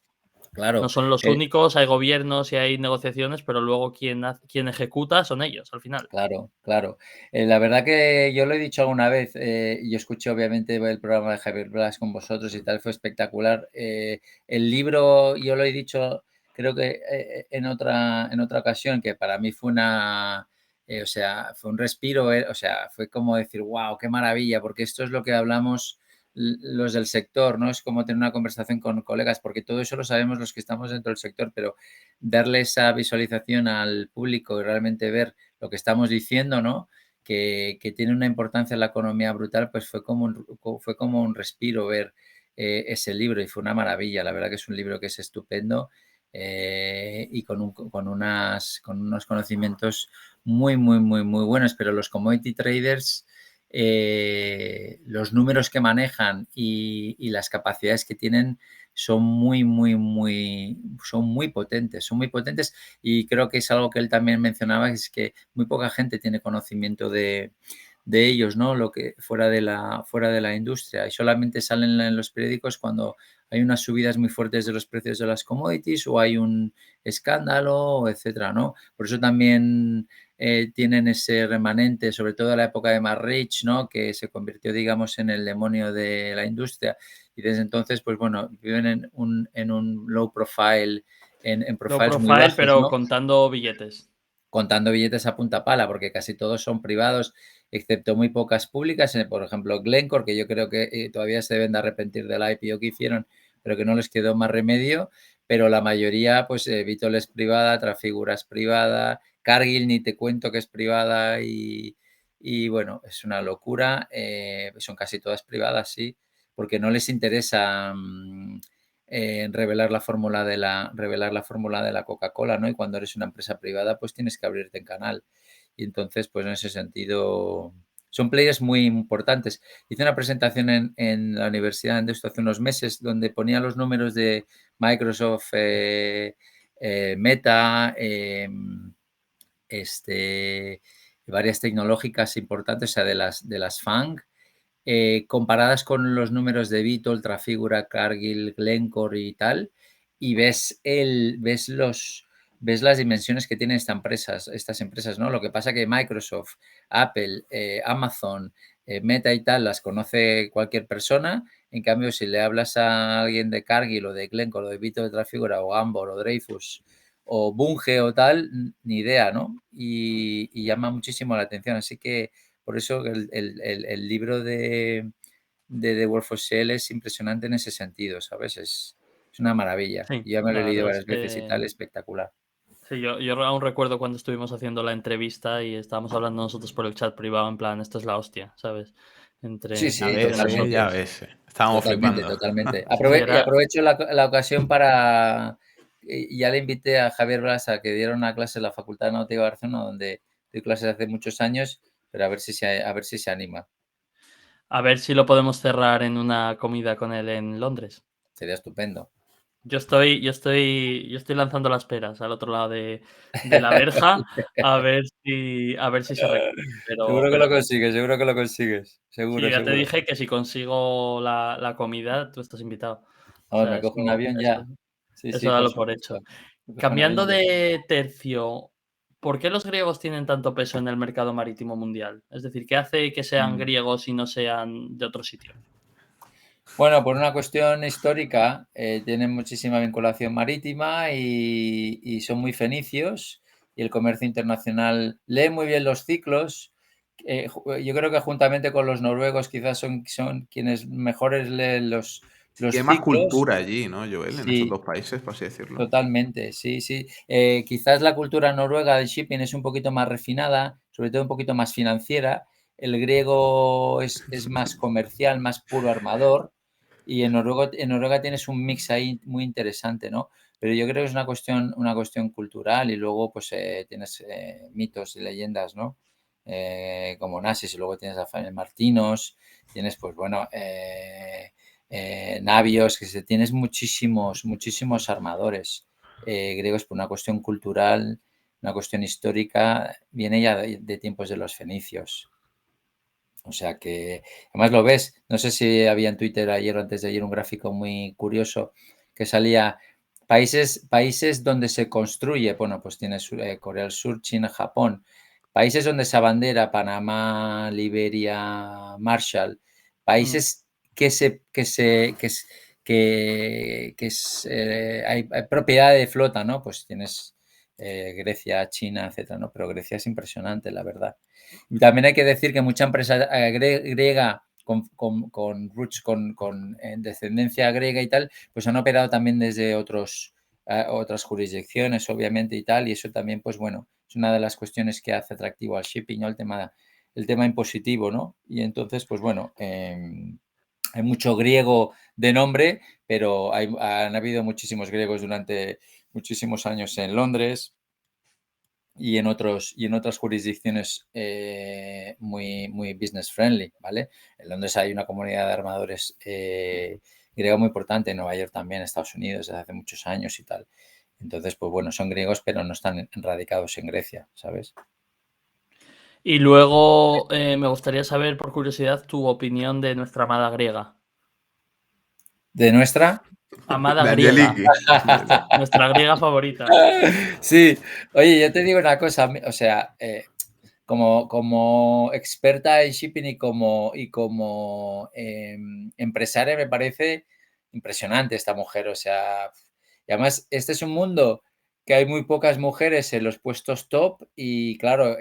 No claro. son los únicos, hay gobiernos y hay negociaciones, pero luego quien ejecuta son ellos al final. Claro, claro. La verdad que yo lo he dicho alguna vez, yo escuché obviamente el programa de Javier Blas con vosotros y tal, fue espectacular. El libro, yo lo he dicho, creo que en otra ocasión, que para mí fue o sea, fue un respiro, o sea, fue como decir, wow, qué maravilla, porque esto es lo que hablamos los del sector, ¿no? Es como tener una conversación con colegas, porque todo eso lo sabemos los que estamos dentro del sector, pero darle esa visualización al público y realmente ver lo que estamos diciendo, ¿no? Que tiene una importancia en la economía brutal, pues fue como un respiro ver ese libro y fue una maravilla. La verdad que es un libro que es estupendo y con unos conocimientos muy, muy, muy, muy buenos. Pero los commodity traders, los números que manejan y las capacidades que tienen son son muy potentes y creo que es algo que él también mencionaba, es que muy poca gente tiene conocimiento de ellos, ¿no? Lo que fuera de la industria y solamente salen en los periódicos cuando hay unas subidas muy fuertes de los precios de las commodities o hay un escándalo, etcétera, ¿no? Por eso también tienen ese remanente, sobre todo en la época de Maastricht, ¿no? Que se convirtió, digamos, en el demonio de la industria. Y desde entonces, pues bueno, viven en un low profile, en Low profiles muy profile, bajos, pero ¿no? contando billetes. Contando billetes a punta pala, porque casi todos son privados, excepto muy pocas públicas. Por ejemplo, Glencore, que yo creo que todavía se deben de arrepentir del IPO que hicieron, pero que no les quedó más remedio. Pero la mayoría, pues Vitol es privada, Trafigura es privada, Cargill ni te cuento que es privada y bueno, es una locura. Son casi todas privadas, sí, porque no les interesa revelar la fórmula de la Coca-Cola, ¿no? Y cuando eres una empresa privada, pues tienes que abrirte en canal. Y entonces, pues en ese sentido, son players muy importantes. Hice una presentación en la universidad de esto hace unos meses, donde ponía los números de Microsoft, Meta, varias tecnológicas importantes, o sea, de las FANG, comparadas con los números de Vitol, Trafigura, Cargill, Glencore y tal, y ves las dimensiones que tienen estas empresas, ¿no? Lo que pasa que Microsoft, Apple, Amazon, Meta y tal las conoce cualquier persona. En cambio, si le hablas a alguien de Cargill o de Glencore o de Vitol, de Trafigura o Ambor o Dreyfus o Bunge o tal, ni idea, ¿no? Y llama muchísimo la atención. Así que por eso el libro de The Wolf of Shell es impresionante en ese sentido, ¿sabes? Es una maravilla. Sí, Ya me lo he la leído verdad es varias veces y que tal, espectacular. sí, yo aún recuerdo cuando estuvimos haciendo la entrevista y estábamos hablando nosotros por el chat privado, en plan, esto es la hostia, ¿sabes? Sí, Ya sí, ves, Entre ya totalmente. ves. Estábamos Totalmente, flipando. totalmente. sí, sí, Y era, aprovecho la ocasión para... Ya le invité a Javier Blas a que diera una clase en la Facultad de Náutica de Barcelona, donde doy clases hace muchos años, pero a ver si se anima. a ver si lo podemos cerrar en una comida con él en Londres. Sería estupendo. Yo estoy lanzando las peras al otro lado de la verja a ver si se recoge. Seguro que Pero lo consigues, seguro que lo consigues. sí, Seguro, ya te seguro. dije que si consigo la comida, tú estás invitado. O Vamos, sea, me cojo un avión eso, ya. Sí, eso sí, por dalo por hecho. supuesto. Me cojo un avión Cambiando ya. de tercio, ¿por qué los griegos tienen tanto peso en el mercado marítimo mundial? Es decir, ¿qué hace que sean Mm. griegos y no sean de otro sitio? Bueno, por una cuestión histórica, tienen muchísima vinculación marítima y son muy fenicios y el comercio internacional lee muy bien los ciclos. Yo creo que juntamente con los noruegos quizás son quienes mejores leen Y los hay más ciclos. cultura allí, ¿no, Joel? En esos Sí, dos países, por así decirlo. totalmente, sí, sí. Quizás la cultura noruega del shipping es un poquito más refinada, sobre todo un poquito más financiera. El griego es más comercial, más puro armador. Y en Noruega tienes un mix ahí muy interesante, ¿no? Pero yo creo que es una cuestión cultural y luego pues tienes mitos y leyendas, ¿no? Como Nasis y luego tienes a Fabián Martinos, tienes pues bueno, navios, tienes muchísimos armadores griegos por una cuestión cultural, una cuestión histórica, viene ya de tiempos de los fenicios. O sea que, además lo ves, no sé si había en Twitter ayer o antes de ayer un gráfico muy curioso que salía países donde se construye, bueno, pues tienes Corea del Sur, China, Japón, países donde se abandera Panamá, Liberia, Marshall, Mm. países hay propiedad de flota, ¿no? Pues tienes Grecia, China, etcétera, ¿no? Pero Grecia es impresionante, la verdad. Y también hay que decir que mucha empresa griega con roots, con descendencia griega y tal, pues han operado también desde otras jurisdicciones, obviamente, y tal, y eso también, pues bueno, es una de las cuestiones que hace atractivo al shipping, ¿no? El tema impositivo, ¿no? Y entonces, pues bueno, hay mucho griego de nombre, pero han habido muchísimos griegos durante muchísimos años en Londres y en otras jurisdicciones muy business friendly, ¿vale? En Londres hay una comunidad de armadores griega muy importante, en Nueva York también, Estados Unidos, desde hace muchos años y tal. Entonces, pues bueno, son griegos, pero no están radicados en Grecia, ¿sabes? Y luego me gustaría saber, por curiosidad, tu opinión de nuestra amada griega. de nuestra... amada De griega. Angeliki. Nuestra griega favorita. Sí, oye, yo te digo una cosa, o sea, como experta en shipping y como empresaria me parece impresionante esta mujer, o sea, y además este es un mundo que hay muy pocas mujeres en los puestos top y claro,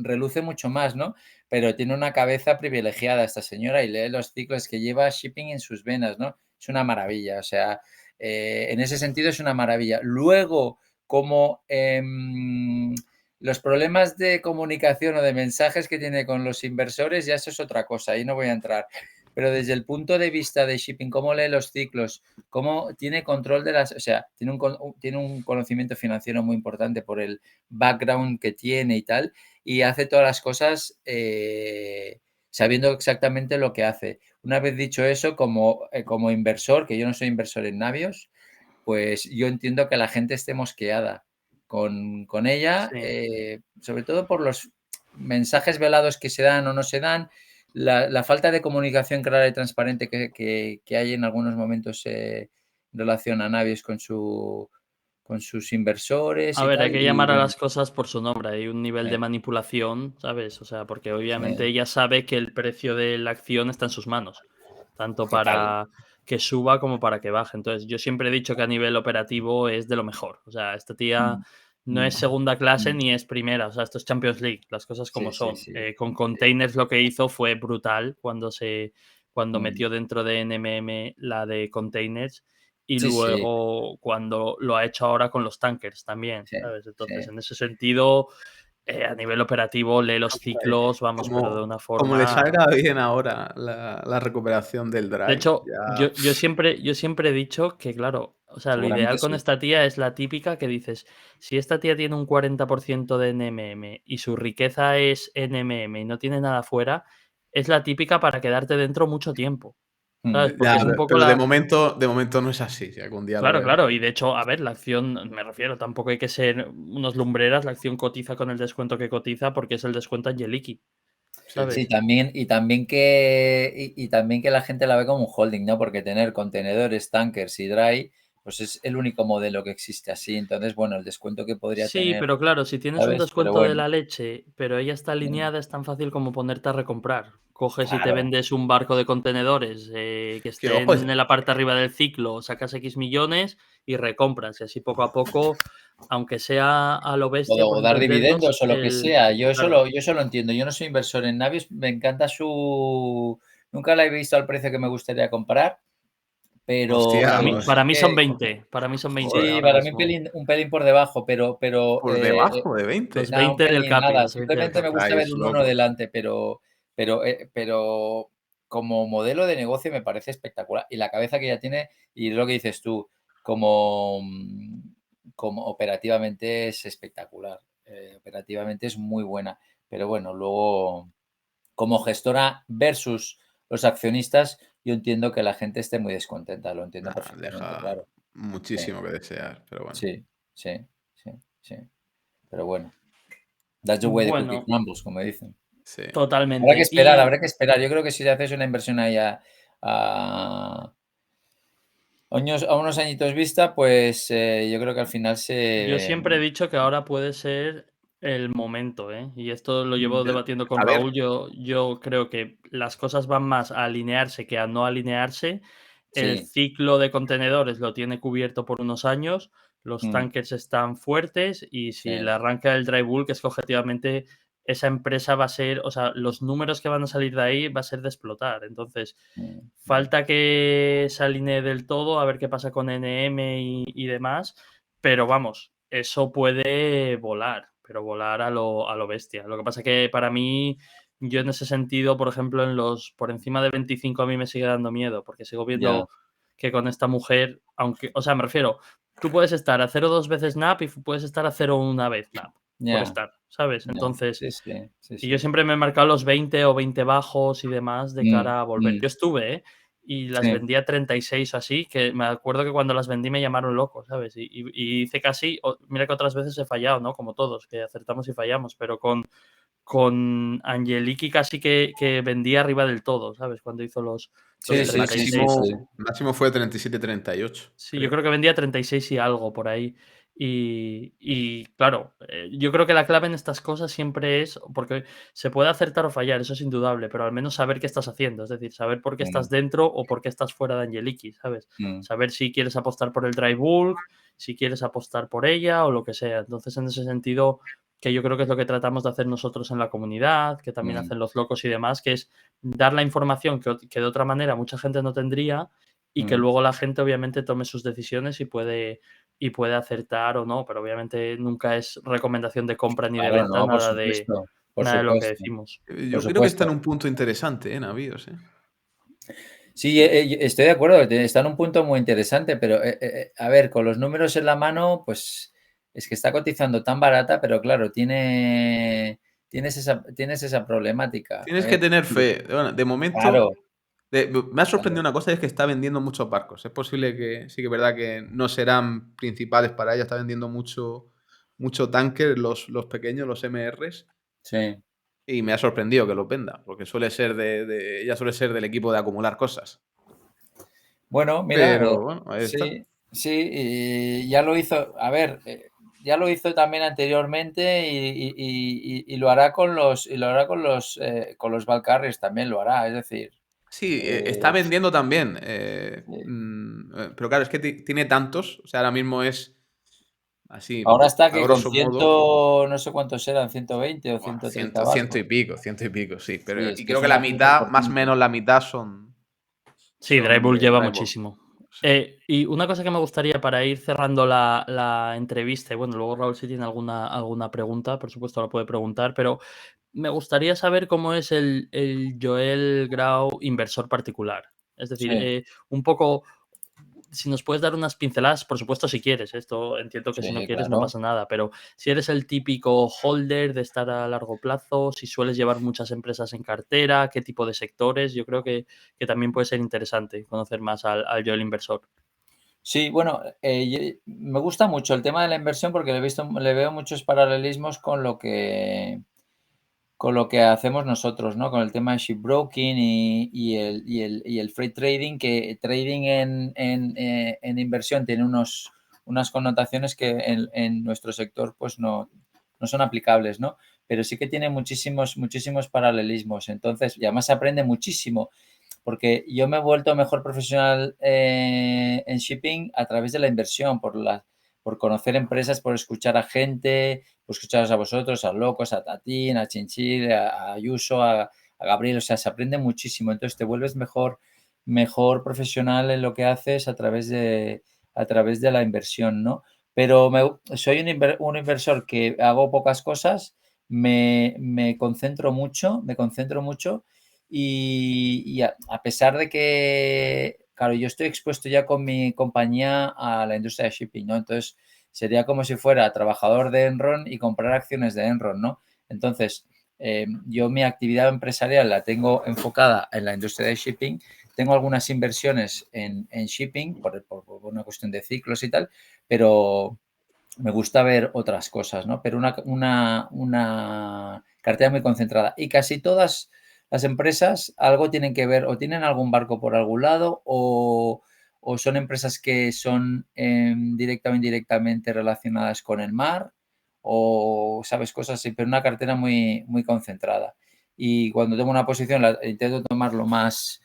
reluce mucho más, ¿no? Pero tiene una cabeza privilegiada esta señora y lee los ciclos que lleva shipping en sus venas, ¿no? Es una maravilla, o sea, en ese sentido es una maravilla. Luego, como los problemas de comunicación o de mensajes que tiene con los inversores, ya eso es otra cosa, ahí no voy a entrar. Pero desde el punto de vista de shipping, cómo lee los ciclos, cómo tiene control de las... O sea, tiene un conocimiento financiero muy importante por el background que tiene y tal, y hace todas las cosas sabiendo exactamente lo que hace. Una vez dicho eso, como inversor, que yo no soy inversor en navios, pues yo entiendo que la gente esté mosqueada con ella, Sí. sobre todo por los mensajes velados que se dan o no se dan, la falta de comunicación clara y transparente que hay en algunos momentos en relación a navios con sus inversores A y ver, hay tal. que Y llamar a bueno, las cosas por su nombre. Hay un nivel de manipulación, ¿sabes? O sea, porque obviamente ella sabe que el precio de la acción está en sus manos, tanto total. para que suba como para que baje. Entonces, yo siempre he dicho que a nivel operativo es de lo mejor. O sea, esta tía Mm, no es mm, segunda clase mm. ni es primera. O sea, esto es Champions League, las cosas como Sí, sí, son. sí. Con Sí. Containers lo que hizo fue brutal cuando Mm. metió dentro de NMM la de Containers y Sí, sí, luego cuando lo ha hecho ahora con los tankers también, sí, ¿sabes? Entonces, sí. en ese sentido, a nivel operativo, lee los ciclos, vamos, pero de Como, una como le forma... salga bien ahora la recuperación del De drive, hecho, ya. yo siempre he dicho que, claro, o sea, lo Seguramente ideal con sí. esta tía es la típica que dices, si esta tía tiene un 40% de NMM y su riqueza es NMM y no tiene nada fuera, es la típica para quedarte dentro mucho tiempo, Mm. ¿sabes? Ya, Porque es un poco pero la... de momento no es así. Si algún día lo Claro, es. claro, y de hecho, a ver, la acción, me refiero, tampoco hay que ser unos lumbreras, la acción cotiza con el descuento que cotiza porque es el descuento Angeliki, Sí, Sí, ¿sabes? sí. también que la gente la ve como un holding, ¿no? Porque tener contenedores, tankers y dry, pues es el único modelo que existe así. Entonces, bueno, el descuento que podría Sí, tener, pero claro, si tienes un ¿sabes? Pero descuento de bueno, la leche, pero ella está sí, alineada, es tan fácil como ponerte a recomprar. Coges y te claro. vendes un barco de contenedores que Que ojo, estén en la parte arriba del ciclo, sacas X millones y recompras. Y así poco a poco, aunque sea a lo bestia, por O dar entendernos, dividendos o lo que sea. claro. Yo eso lo entiendo. Yo no soy inversor en navios. Me encanta Nunca la he visto al precio que me gustaría comprar, pero hostia, Para mí, pues, para mí son que 20, para mí son 20 joder, sí, ahora para mí mismo. un pelín por debajo, pero por debajo de Los 20. nada, un 20 del pelín, Capi, nada. los 20 del Simplemente me Capi. gusta ver Estáis un uno locos. delante, pero como modelo de negocio me parece espectacular. Y la cabeza que ella tiene, y lo que dices tú, como, como operativamente es espectacular. Operativamente es muy buena. Pero bueno, luego, como gestora versus los accionistas, yo entiendo que la gente esté muy descontenta. Lo entiendo Nah, perfectamente, deja claro. Sí, muchísimo que desear, pero bueno. sí, sí, sí, sí. Pero bueno. That's the way the cookie Bueno, crumbles, como dicen. Sí. Habrá que totalmente. esperar, habrá que esperar. Yo creo que si haces una inversión ahí a a unos añitos vista, pues yo creo que al final Yo se... siempre he dicho que ahora puede ser el momento, ¿eh? Y esto lo llevo El- debatiendo con a ver, Raúl. Yo creo que las cosas van más a alinearse que a no alinearse. El Sí. ciclo de contenedores lo tiene cubierto por unos años, los Mm, tankers están fuertes y sí. si le arranca el dry bulk es que objetivamente esa empresa va a ser, o sea, los números que van a salir de ahí va a ser de explotar. Entonces, falta que se alinee del todo, a ver qué pasa con NM y demás. Pero vamos, eso puede volar, pero volar a lo bestia. Lo que pasa que para mí, yo en ese sentido, por ejemplo, en los por encima de 25 a mí me sigue dando miedo, porque sigo Ya, viendo que con esta mujer, aunque, o sea, me refiero, tú puedes estar a 0,2 veces NAP y puedes estar a 0,1 vez NAP, por ya, estar, ¿sabes? ya. Entonces, Sí, sí, sí, y yo sí. siempre me he marcado los 20 o 20 bajos y demás de Mm, cara a volver. mm, Yo estuve, ¿eh? Y las sí. vendí a 36 o así, que me acuerdo que cuando las vendí me llamaron loco, ¿sabes? Y hice casi, mira que otras veces he fallado, ¿no? Como todos, que acertamos y fallamos, pero con con Angeliki casi que vendía arriba del todo, ¿sabes? Cuando hizo los Sí, El sí, sí, 36. máximo fue 37-38. Sí, yo creo que vendía 36 y algo por ahí. Y claro, yo creo que la clave en estas cosas siempre es, porque se puede acertar o fallar, eso es indudable, pero al menos saber qué estás haciendo, es decir, saber por qué estás dentro o por qué estás fuera de Angeliki, ¿sabes? Saber si quieres apostar por el dry bulk, si quieres apostar por ella o lo que sea. Entonces, en ese sentido, que yo creo que es lo que tratamos de hacer nosotros en la comunidad, que también hacen los locos y demás, que es dar la información que de otra manera mucha gente no tendría y que luego la gente obviamente tome sus decisiones y puede acertar o no, pero obviamente nunca es recomendación de compra ni de Claro, venta, no, por nada de supuesto, por lo que supuesto, decimos. por Yo creo que está en supuesto. un punto interesante, Navíos. Sí, estoy de acuerdo, está en un punto muy interesante, pero a ver, con los números en la mano, pues es que está cotizando tan barata, pero claro, tienes esa problemática. Tienes que tener fe. Bueno, de momento, Claro, me ha sorprendido claro. una cosa, es que está vendiendo muchos barcos. Es posible que sí que es verdad que no serán principales para ella, está vendiendo mucho tanker, los pequeños, los MRs, Sí. y me ha sorprendido que los venda, porque suele ser ella suele ser del equipo de acumular cosas. Bueno, mira, Pero bueno, ahí está. sí, sí, y ya lo hizo, a ver, ya lo hizo también anteriormente y lo hará con los bulk carriers también lo hará, es decir, Sí, está eh, vendiendo también. sí. Pero claro, es que tiene tantos. O sea, ahora mismo es así, Ahora está a que con grosso modo. no sé cuántos eran, 120 o Buah, 130 y barcos. pico, ciento y pico, sí. Sí, Pero, es y que creo es que la una flota mitad, más o importante. menos la mitad son, Sí, son Drybul de lleva Dryball. muchísimo. Sí. Y una cosa que me gustaría para ir cerrando la entrevista, y bueno, luego Raúl si tiene alguna pregunta, por supuesto la puede preguntar, pero me gustaría saber cómo es el Joel Grau inversor particular. Es decir, Sí, un poco, si nos puedes dar unas pinceladas, por supuesto si quieres, esto entiendo que si no sí, quieres no claro. pasa nada, pero si eres el típico holder de estar a largo plazo, si sueles llevar muchas empresas en cartera, qué tipo de sectores, yo creo que también puede ser interesante conocer más al Joel inversor. Sí, bueno, me gusta mucho el tema de la inversión porque le veo muchos paralelismos con lo que hacemos nosotros, ¿no? Con el tema de shipbroking y el freight trading, que trading en inversión tiene unas connotaciones que en nuestro sector pues no son aplicables, ¿no? Pero sí que tiene muchísimos paralelismos. Entonces, y además se aprende muchísimo, porque yo me he vuelto mejor profesional en shipping a través de la inversión, por conocer empresas, por escuchar a gente, por escucharos a vosotros, a Locos, a Tatín, a Chinchil, a Ayuso, a Gabriel, o sea, se aprende muchísimo, entonces te vuelves mejor profesional en lo que haces a través de la inversión, ¿no? Pero soy un inversor que hago pocas cosas, me concentro mucho y a pesar de que, claro, yo estoy expuesto ya con mi compañía a la industria de shipping, ¿no? Entonces, sería como si fuera trabajador de Enron y comprar acciones de Enron, ¿no? Entonces, yo mi actividad empresarial la tengo enfocada en la industria de shipping, tengo algunas inversiones en shipping por una cuestión de ciclos y tal, pero me gusta ver otras cosas, ¿no? Pero una cartera muy concentrada. Y casi todas las empresas algo tienen que ver, o tienen algún barco por algún lado, o son empresas que son directa o indirectamente relacionadas con el mar, o sabes, cosas así, pero una cartera muy concentrada. Y cuando tengo una posición la intento tomar lo más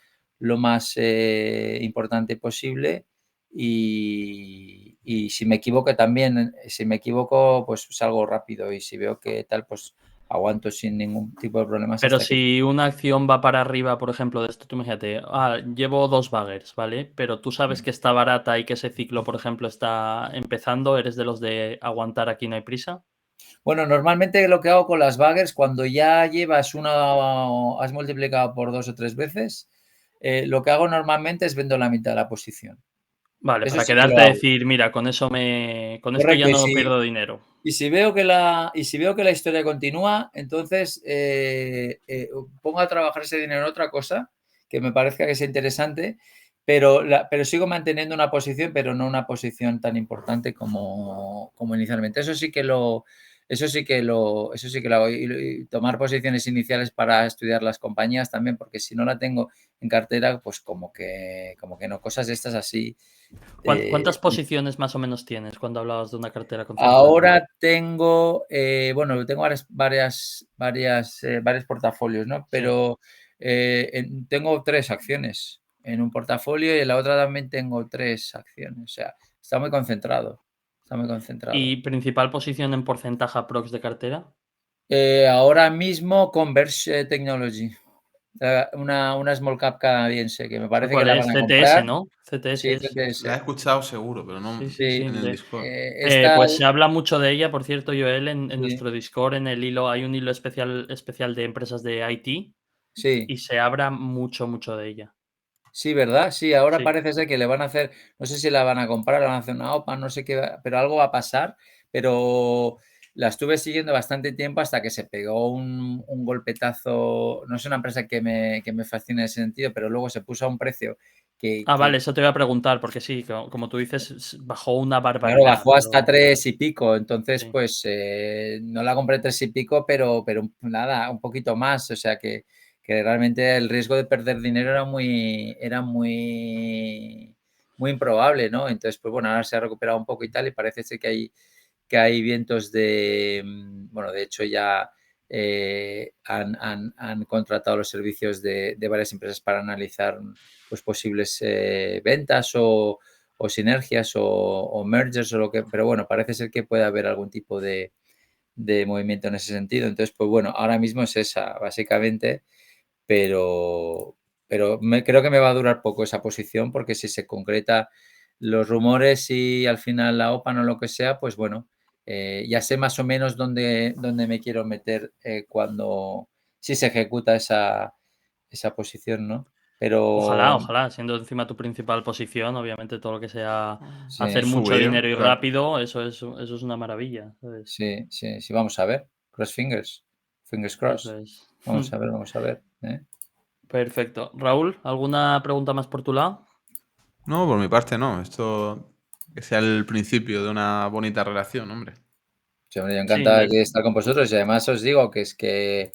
importante posible y si me equivoco también, si me equivoco, pues salgo rápido y si veo que tal, pues aguanto sin ningún tipo de problemas Pero hasta que... si una acción va para arriba, por ejemplo, de esto, tú imagínate, llevo 2 baggers, ¿vale? Pero tú sabes que está barata y que ese ciclo, por ejemplo, está empezando, ¿eres de los de aguantar aquí no hay prisa? Bueno, normalmente lo que hago con las baggers, cuando ya has multiplicado por 2 o 3 veces, lo que hago normalmente es vendo la mitad de la posición. Vale, Eso para sí que quedarte lo a hago. decir, mira, con esto Correcto. ya no pierdo dinero. Y si veo que la historia continúa, entonces pongo a trabajar ese dinero en otra cosa que me parezca que sea interesante, pero sigo manteniendo una posición, pero no una posición tan importante como inicialmente. Eso sí que Eso sí que lo hago. Y tomar posiciones iniciales para estudiar las compañías también, porque si no la tengo en cartera, pues como que no, cosas de estas así. ¿Cuántas posiciones más o menos tienes cuando hablabas de una cartera concentrada? Ahora tengo, bueno, tengo varios portafolios, ¿no? Sí. Pero tengo 3 acciones en un portafolio y en la otra también tengo 3 acciones. O sea, está muy concentrado. Está muy concentrado. ¿Y principal posición en porcentaje aprox de cartera? Ahora mismo Converge Technology, una small cap canadiense que me parece que ¿Cuál la es? van a CTS, comprar. ¿no? CTS Sí, es. La he CTS. escuchado seguro, pero no Sí, sí, sí, Sí, en el hombre. Discord. esta, Pues se habla mucho de ella, por cierto, Joel, en sí, nuestro Discord, en el hilo, hay un hilo especial de empresas de IT sí. y se habla mucho, mucho de ella. Sí, ¿verdad? Sí, ahora Sí. parece ser que le van a hacer, no sé si la van a comprar, le van a hacer una OPA, no sé qué, pero algo va a pasar, pero la estuve siguiendo bastante tiempo hasta que se pegó un golpetazo. No es una empresa que me fascine en ese sentido, pero luego se puso a un precio que, Vale, eso te voy a preguntar, porque sí, como tú dices, bajó una claro, barbaridad, bajó hasta pero 3 y pico. Entonces, sí. pues no la compré 3 y pico, pero nada, un poquito más. O sea que realmente el riesgo de perder dinero muy improbable, ¿no? Entonces, pues bueno, ahora se ha recuperado un poco y tal, y parece ser que hay vientos bueno, de hecho ya han contratado los servicios de varias empresas para analizar pues posibles ventas o sinergias o mergers o lo que, pero bueno, parece ser que puede haber algún tipo de movimiento en ese sentido. Entonces, pues bueno, ahora mismo es esa, básicamente, pero, creo que me va a durar poco esa posición, porque si se concreta los rumores y al final la OPA o lo que sea, pues bueno, ya sé más o menos dónde me quiero meter si se ejecuta esa posición, ¿no? Pero Ojalá, siendo encima tu principal posición, obviamente todo lo que sea sí, hacer mucho Subir, dinero y claro. rápido, eso es una maravilla, ¿sabes? sí, sí, sí, vamos a ver. Cross fingers. Fingers Eso crossed. es. Vamos a ver, vamos a ver. ¿Eh? Perfecto. Raúl, ¿alguna pregunta más por tu lado? No, por mi parte no. Esto que sea el principio de una bonita relación, hombre. Sí, hombre, yo Sí, encantado de estar con vosotros, y además os digo que es que,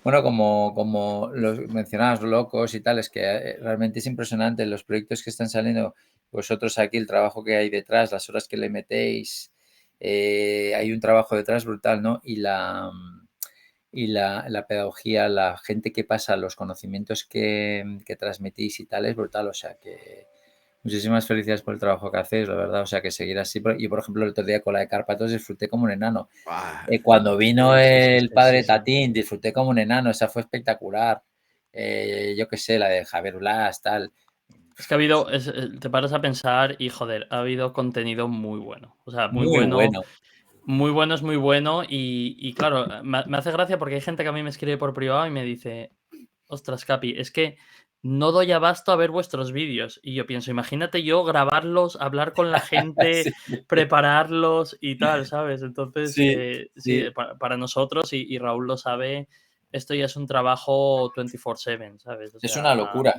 bueno, como los mencionabas, locos y tal, es que realmente es impresionante los proyectos que están saliendo. Vosotros aquí, el trabajo que hay detrás, las horas que le metéis, hay un trabajo detrás brutal, ¿no? Y la pedagogía, la gente que pasa, los conocimientos que transmitís y tal, es brutal. O sea que muchísimas felicidades por el trabajo que hacéis, la verdad. O sea que seguir así. Y por ejemplo, el otro día con la de Cárpatos disfruté como un enano. Buah, Cuando vino sí, sí, el sí, sí, padre sí. Tatín, disfruté como un enano. Esa fue espectacular. Yo qué sé, la de Javier Blas, tal. Es que ha habido, te paras a pensar y joder, ha habido contenido muy bueno. O sea, Muy bueno. muy bueno es muy bueno y claro, me hace gracia porque hay gente que a mí me escribe por privado y me dice, ostras, Capi, es que no doy abasto a ver vuestros vídeos. Y yo pienso, imagínate yo grabarlos, hablar con la gente, Sí, prepararlos y tal, ¿sabes? Entonces, sí, sí, sí. para nosotros, y Raúl lo sabe, esto ya es un trabajo 24/7, ¿sabes? O sea, Es una locura,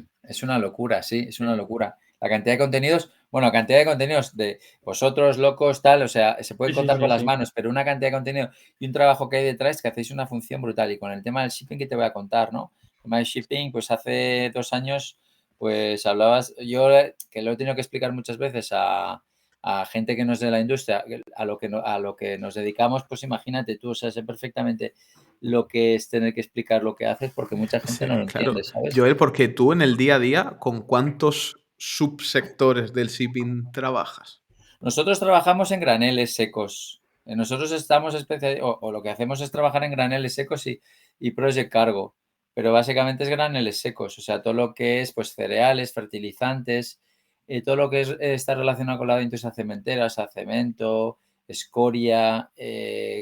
sí, es una sí, locura. La cantidad de contenidos, bueno, cantidad de contenidos de vosotros locos, tal, o sea, se pueden sí, sí, contar con sí, las sí. manos, pero una cantidad de contenido y un trabajo que hay detrás, que hacéis una función brutal. Y con el tema del shipping que te voy a contar, ¿no? El tema del shipping, pues hace 2 años, pues hablabas, yo que lo he tenido que explicar muchas veces a gente que no es de la industria, a lo que nos dedicamos, pues imagínate tú, o sea, sé perfectamente lo que es tener que explicar lo que haces, porque mucha gente Sí, no lo claro. entiende, ¿sabes? Joel, porque tú en el día a día, ¿con cuántos subsectores del shipping trabajas? Nosotros trabajamos en graneles secos. Nosotros estamos o lo que hacemos es trabajar en graneles secos y project cargo, pero básicamente es graneles secos, o sea, todo lo que es pues cereales, fertilizantes, todo lo que está relacionado con la industria cementera, o sea, cemento, escoria,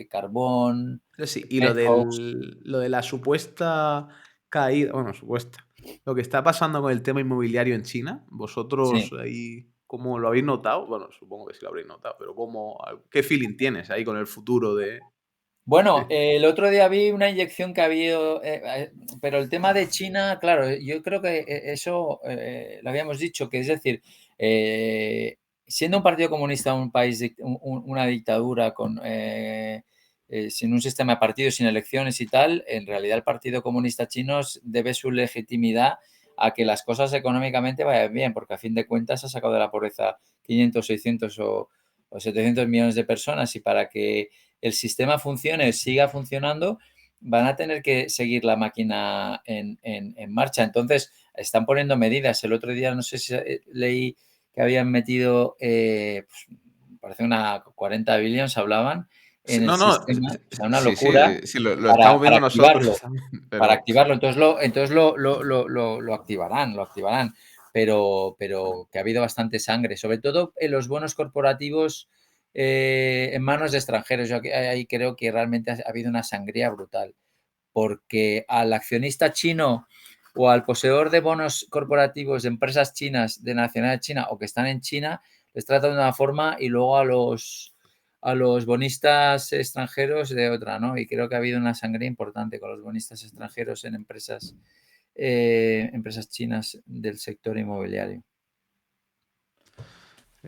carbón, Sí, y petcoke. lo de la supuesta caída, bueno, supuesta, lo que está pasando con el tema inmobiliario en China, ¿vosotros Sí. ahí cómo lo habéis notado? Bueno, supongo que sí lo habréis notado, pero ¿qué feeling tienes ahí con el futuro de...? Bueno, Sí, el otro día vi una inyección que ha habido, pero el tema de China, claro, yo creo que eso lo habíamos dicho, que es decir, siendo un partido comunista un país, una dictadura sin un sistema de partidos, sin elecciones y tal, en realidad el Partido Comunista Chino debe su legitimidad a que las cosas económicamente vayan bien, porque a fin de cuentas ha sacado de la pobreza 500, 600 o 700 millones de personas, y para que el sistema funcione, siga funcionando, van a tener que seguir la máquina en marcha. Entonces, están poniendo medidas. El otro día, no sé si leí que habían metido, parece una 40 billions, hablaban en el sistema. O sea, una locura sí, lo estamos viendo nosotros también, para pero activarlo. Entonces lo activarán. Pero que ha habido bastante sangre, sobre todo en los bonos corporativos en manos de extranjeros. Yo ahí creo que realmente ha habido una sangría brutal, porque al accionista chino o al poseedor de bonos corporativos de empresas chinas de nacionalidad china o que están en China, les tratan de una forma y luego a los bonistas extranjeros de otra, ¿no? Y creo que ha habido una sangría importante con los bonistas extranjeros en empresas chinas del sector inmobiliario.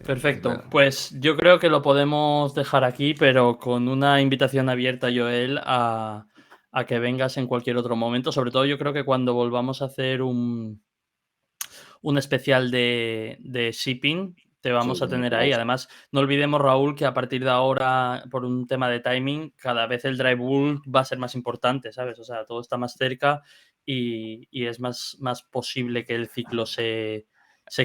Perfecto, pues yo creo que lo podemos dejar aquí, pero con una invitación abierta, Joel, a que vengas en cualquier otro momento. Sobre todo yo creo que cuando volvamos a hacer un especial de shipping, te vamos a tener ahí. Además, no olvidemos, Raúl, que a partir de ahora, por un tema de timing, cada vez el dry bulk va a ser más importante, ¿sabes? O sea, todo está más cerca y es más posible que el ciclo se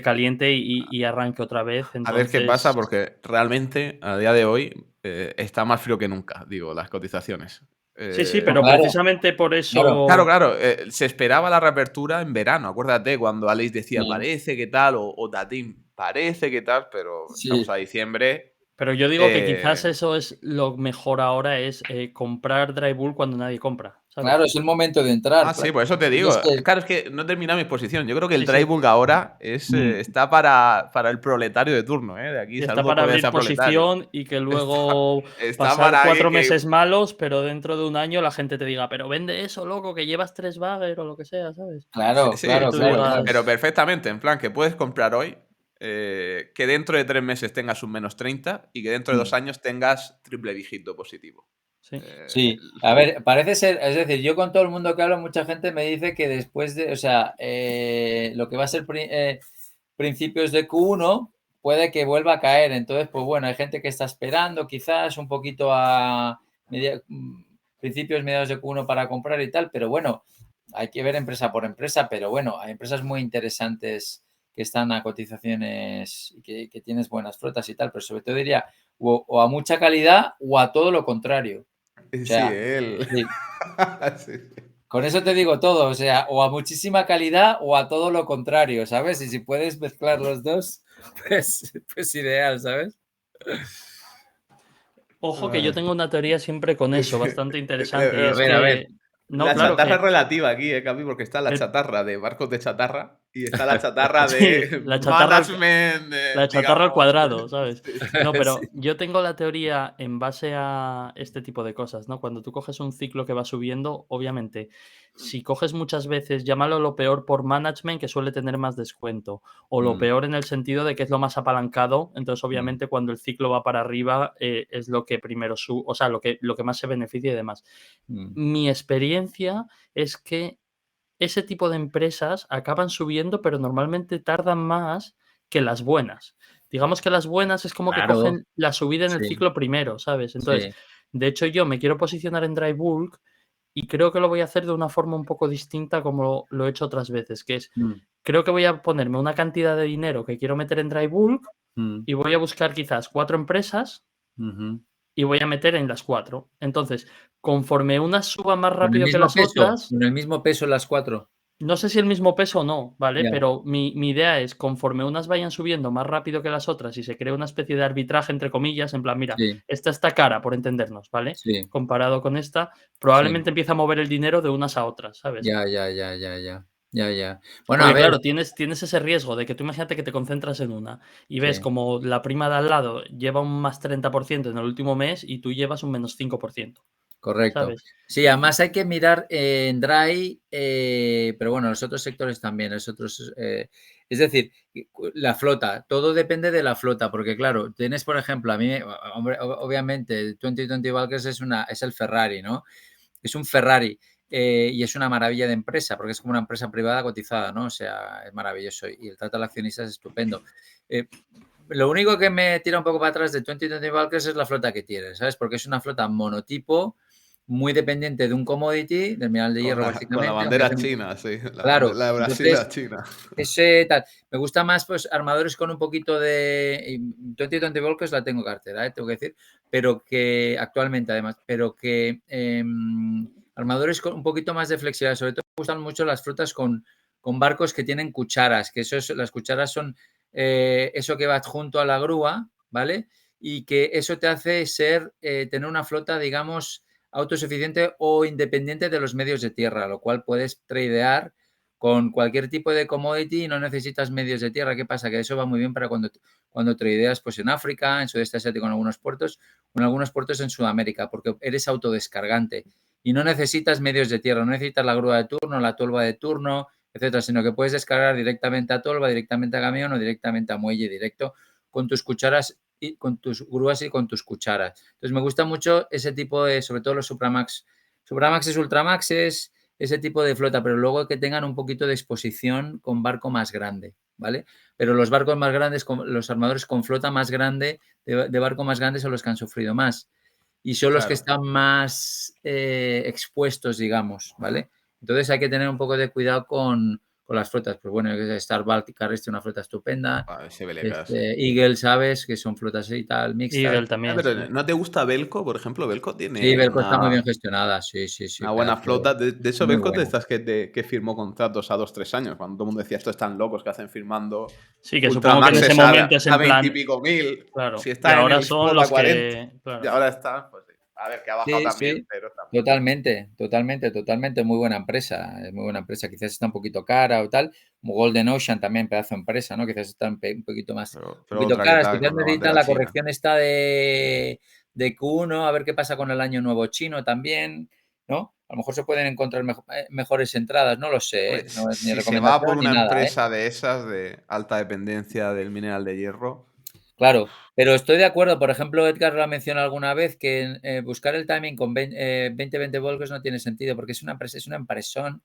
caliente y arranque otra vez. a ver qué pasa, Entonces, porque realmente a día de hoy está más frío que nunca, digo, las cotizaciones. sí, No, pero claro, precisamente por claro. eso. Claro, se esperaba la reapertura en verano. Acuérdate cuando Aleix decía Sí. parece que tal, o Tatín parece que tal, pero Sí. estamos a diciembre. Pero yo digo que quizás eso es lo mejor ahora, es comprar dry bulk cuando nadie compra, ¿sabes? Claro, es el momento de entrar. Sí, por eso te Y digo. es que- Claro, es que no he terminado mi exposición. Yo creo que el Sí, dry sí. bulk ahora Mm. está para el proletario de turno, ¿eh? De aquí, Y está saludo para por abrir esa proletario. posición y que luego Está pasar para alguien 4 que. meses malos, pero dentro de un año la gente te diga, pero vende eso, loco, que llevas 3 bagger o lo que sea, ¿sabes? Claro, Sí, Y claro, tú claro. pero digas, perfectamente. En plan, que puedes comprar hoy, que dentro de 3 meses tengas un menos 30 y que dentro de 2 años tengas triple dígito positivo. sí. Sí, a ver, parece ser, es decir, yo con todo el mundo que hablo, mucha gente me dice que después de, o sea, lo que va a ser principios de Q1 puede que vuelva a caer. Entonces, pues bueno, hay gente que está esperando quizás un poquito a principios, mediados de Q1 para comprar y tal, pero bueno, hay que ver empresa por empresa, pero bueno, hay empresas muy interesantes que están a cotizaciones y que tienes buenas flotas y tal, pero sobre todo diría o a mucha calidad o a todo lo contrario. O Sí, sea, él. sí, Sí. con eso te digo todo, o sea, o a muchísima calidad o a todo lo contrario, ¿sabes? Y si puedes mezclar los dos, pues ideal, ¿sabes? Ojo que yo tengo una teoría siempre con eso, bastante interesante, y A es ver, a ver. que, no, La claro chatarra es que relativa aquí, Capi, porque está la el- chatarra de barcos de chatarra y está la chatarra sí, de la chatarra management, La chatarra al digamos. cuadrado, ¿sabes? No, Sí. pero yo tengo la teoría en base a este tipo de cosas, ¿no? Cuando tú coges un ciclo que va subiendo, obviamente, si coges muchas veces, llámalo lo peor por management, que suele tener más descuento, o lo peor en el sentido de que es lo más apalancado, entonces obviamente cuando el ciclo va para arriba es lo que primero sube, o sea, lo que más se beneficia y demás. Mi experiencia es que ese tipo de empresas acaban subiendo, pero normalmente tardan más que las buenas. Digamos que las buenas es como que Claro, cogen la subida en el sí, ciclo primero, ¿sabes? Entonces, sí. de hecho, yo me quiero posicionar en dry bulk y creo que lo voy a hacer de una forma un poco distinta como lo he hecho otras veces, que es, creo que voy a ponerme una cantidad de dinero que quiero meter en dry bulk y voy a buscar quizás 4 empresas y voy a meter en las 4. Entonces, conforme unas suban más Con el rápido que mismo las peso, otras, con el mismo peso las 4. no sé si el mismo peso o no, ¿vale? Ya, Pero mi idea es, conforme unas vayan subiendo más rápido que las otras y se crea una especie de arbitraje, entre comillas, en plan, mira, sí, esta está cara, por entendernos, ¿vale? sí, Comparado con esta, sí. probablemente empieza a mover el dinero de unas a otras, ¿sabes? Ya, ya, ya, ya, ya. Ya, ya. Bueno, a Porque ver, claro, tienes ese riesgo de que tú imagínate que te concentras en una y ves sí. como la prima de al lado lleva un más 30% en el último mes y tú llevas un menos 5%. Correcto. ¿sabes? Sí, además hay que mirar en dry, pero bueno, los otros sectores también, es decir, la flota, todo depende de la flota, porque claro, tienes, por ejemplo, a mí, hombre, obviamente, el 2020 Bulkers es el Ferrari, ¿no? Es un Ferrari y es una maravilla de empresa, porque es como una empresa privada cotizada, ¿no? O sea, es maravilloso y el trato al accionista es estupendo. Lo único que me tira un poco para atrás de 2020 Bulkers es la flota que tiene, ¿sabes? Porque es una flota monotipo, muy dependiente de un commodity, del mineral de hierro Con la básicamente, aunque bandera hacen... china, sí. Claro, La de Brasil y entonces la China. ese tal. Me gusta más pues armadores con un poquito de... 2020 Bulkers la tengo cartera, tengo que decir, pero que actualmente además, pero que armadores con un poquito más de flexibilidad. Sobre todo me gustan mucho las flotas con barcos que tienen cucharas, que las cucharas son eso que va adjunto a la grúa, ¿vale? Y que eso te hace tener una flota, digamos, autosuficiente o independiente de los medios de tierra, lo cual puedes tradear con cualquier tipo de commodity y no necesitas medios de tierra. ¿Qué pasa? Que eso va muy bien para cuando tradeas pues, en África, en Sudeste Asiático, en algunos puertos, o en algunos puertos en Sudamérica, porque eres autodescargante y no necesitas medios de tierra, no necesitas la grúa de turno, la tolva de turno, etcétera, sino que puedes descargar directamente a tolva, directamente a camión o directamente a muelle directo con tus cucharas y con tus grúas y con tus cucharas. Entonces me gusta mucho ese tipo de, sobre todo los Supramax, Supramaxes, Ultramaxes, ese tipo de flota, pero luego que tengan un poquito de exposición con barco más grande, ¿vale? Pero los barcos más grandes, los armadores con flota más grande, de barco más grande, son los que han sufrido más. Y son los que Claro. están más expuestos, digamos, ¿vale? Entonces hay que tener un poco de cuidado con las flotas. Pues bueno, Star Baltic es una flota estupenda. Ese BLK, sí. Eagle, ¿sabes? Que son flotas y tal, mixtas. Eagle también, sí. Pero ¿no te gusta Belco? Por ejemplo, Belco Sí, tiene Belco está muy bien gestionada. Sí, una buena pedazo. flota. De hecho, Muy Belco es de buena. estas que firmó contratos a 2-3 años, cuando todo el mundo decía, estos están locos que hacen firmando Sí, que supongo que en ese Ultramaxes momento es a en 20 y plan, pico mil. claro, Si y está en ahora el son spot a los 40 que, y claro. ahora está, pues sí. A ver, que ha bajado Sí, también, sí, pero también. totalmente. Muy buena empresa. Es muy buena empresa. Quizás está un poquito cara o tal. Como Golden Ocean también, pedazo de empresa, ¿no? Quizás está un poquito más, un Pero poquito otra que caras. tal, Quizás con la necesitan bandera la china. corrección esta de Q1, a ver qué pasa con el año nuevo chino también, ¿no? A lo mejor se pueden encontrar mejores entradas, no lo sé, Hombre, ¿eh? No es ni si se va por recomendación ni una nada, ¿eh? empresa de esas, de alta dependencia del mineral de hierro, Claro, pero estoy de acuerdo. Por ejemplo, Edgar lo ha mencionado alguna vez que buscar el timing con 20 voltios no tiene sentido porque es una empresa, es una empresón.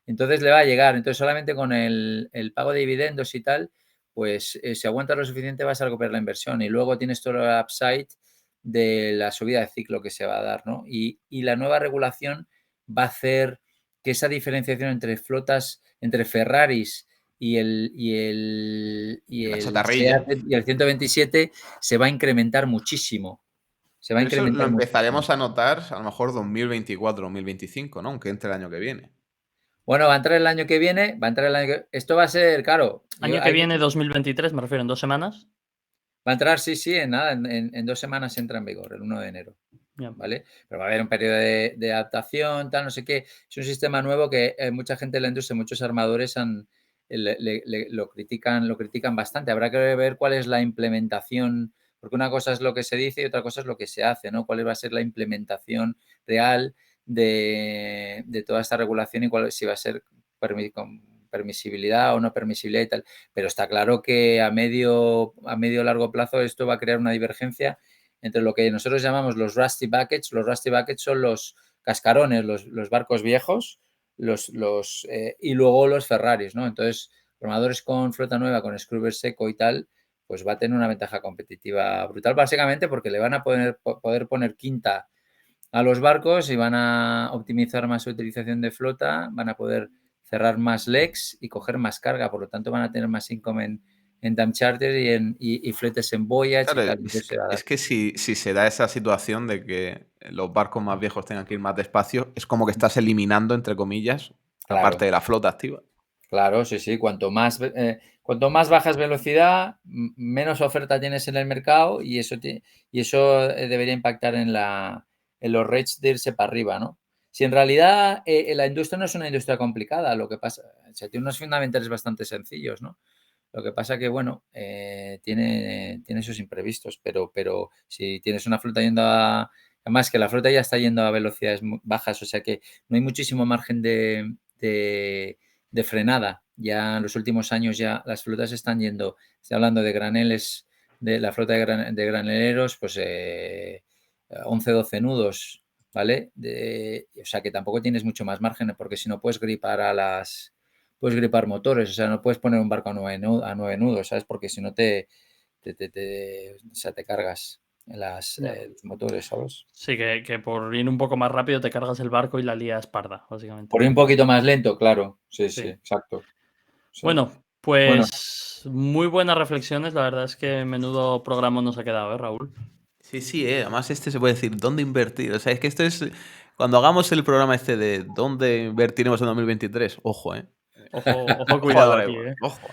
Entonces le va a llegar. Entonces solamente con el pago de dividendos y tal, pues si aguantas lo suficiente vas a recuperar la inversión y luego tienes todo el upside de la subida de ciclo que se va a dar, ¿no? Y la nueva regulación va a hacer que esa diferenciación entre flotas, entre Ferraris y la el chatarrilla. SEAT y el 127 se va a incrementar muchísimo. Se va a Pero eso lo incrementar muchísimo. empezaremos a notar a lo mejor 2024, 2025, ¿no? Aunque entre el año que viene. Bueno, va a entrar el año que viene, va a entrar el año que... Esto va a ser, claro, Año que viene, 2023, me refiero, en 2 semanas. va a entrar, sí, en nada, en 2 semanas entra en vigor, el 1 de enero. Ya. ¿Vale? Pero va a haber un periodo de adaptación, tal, no sé qué. Es un sistema nuevo que mucha gente de la industria, muchos armadores lo critican bastante. Habrá que ver cuál es la implementación, porque una cosa es lo que se dice y otra cosa es lo que se hace, ¿no? Cuál va a ser la implementación real de toda esta regulación y si va a ser con permisibilidad o no permisibilidad y tal. Pero está claro que a medio largo plazo esto va a crear una divergencia entre lo que nosotros llamamos los rusty buckets. Los rusty buckets son los cascarones, los barcos viejos, y luego los Ferraris, ¿no? Entonces, armadores con flota nueva, con scrubber seco y tal, pues va a tener una ventaja competitiva brutal, básicamente porque le van a poder poner quinta a los barcos y van a optimizar más su utilización de flota, van a poder cerrar más legs y coger más carga, por lo tanto van a tener más income en time charter y fletes en voyage Claro, y tal. Entonces se va a dar. es que si se da esa situación de que los barcos más viejos tengan que ir más despacio, es como que estás eliminando, entre comillas, a parte Claro, de la flota activa. claro, sí. Cuanto más bajas velocidad, menos oferta tienes en el mercado y eso debería impactar en los rates de irse para arriba, ¿no? Si en realidad la industria no es una industria complicada, lo que pasa, o sea, tiene unos fundamentales bastante sencillos, ¿no? Lo que pasa que, bueno, tiene sus imprevistos, pero si tienes una flota yendo Además que la flota ya está yendo a velocidades bajas, o sea que no hay muchísimo margen de frenada. Ya en los últimos años ya las flotas están yendo, estoy hablando de graneles, de la flota de graneleros, pues 11, 12 nudos, ¿vale? O sea que tampoco tienes mucho más margen, porque si no puedes gripar puedes gripar motores, o sea, no puedes poner un barco a 9 nudos, ¿sabes? Porque si no o sea, te cargas los motores, ¿sabes? Sí, que por ir un poco más rápido te cargas el barco y la lías parda, básicamente. Por ir un poquito más lento, claro. Sí, Sí. sí, exacto. Sí. Bueno, pues muy buenas reflexiones. La verdad es que menudo programa nos ha quedado, Raúl? Sí, además se puede decir dónde invertir. O sea, es que esto es... Cuando hagamos el programa este de dónde invertiremos en 2023, ojo, ¿eh? Ojo, cuidado aquí, Driver, ¿eh? ojo.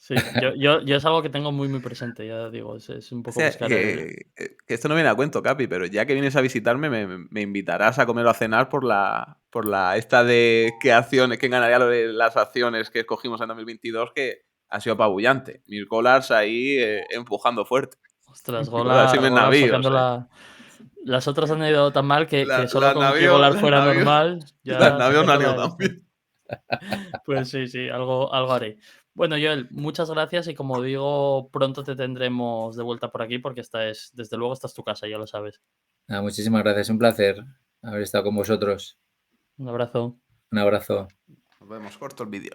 Sí, yo es algo que tengo muy presente, ya digo, es un O poco sea, buscar que esto no viene a cuento, Capi, pero ya que vienes a visitarme, me invitarás a comer o a cenar por la esta de qué acciones, quién ganaría las acciones que escogimos en 2022, que ha sido apabullante. Mil Colars ahí empujando fuerte. Ostras, Así me Golar navíos, sacando las otras han ido tan mal que solo Las con que Golar navíos, fuera normal, las ya navíos no han sacando ido la de tan esta. bien. Pues sí, algo haré. Bueno, Joel, muchas gracias y como digo, pronto te tendremos de vuelta por aquí porque desde luego esta es tu casa, ya lo sabes. Muchísimas gracias, un placer haber estado con vosotros. Un abrazo. Un abrazo. Nos vemos, corto el vídeo.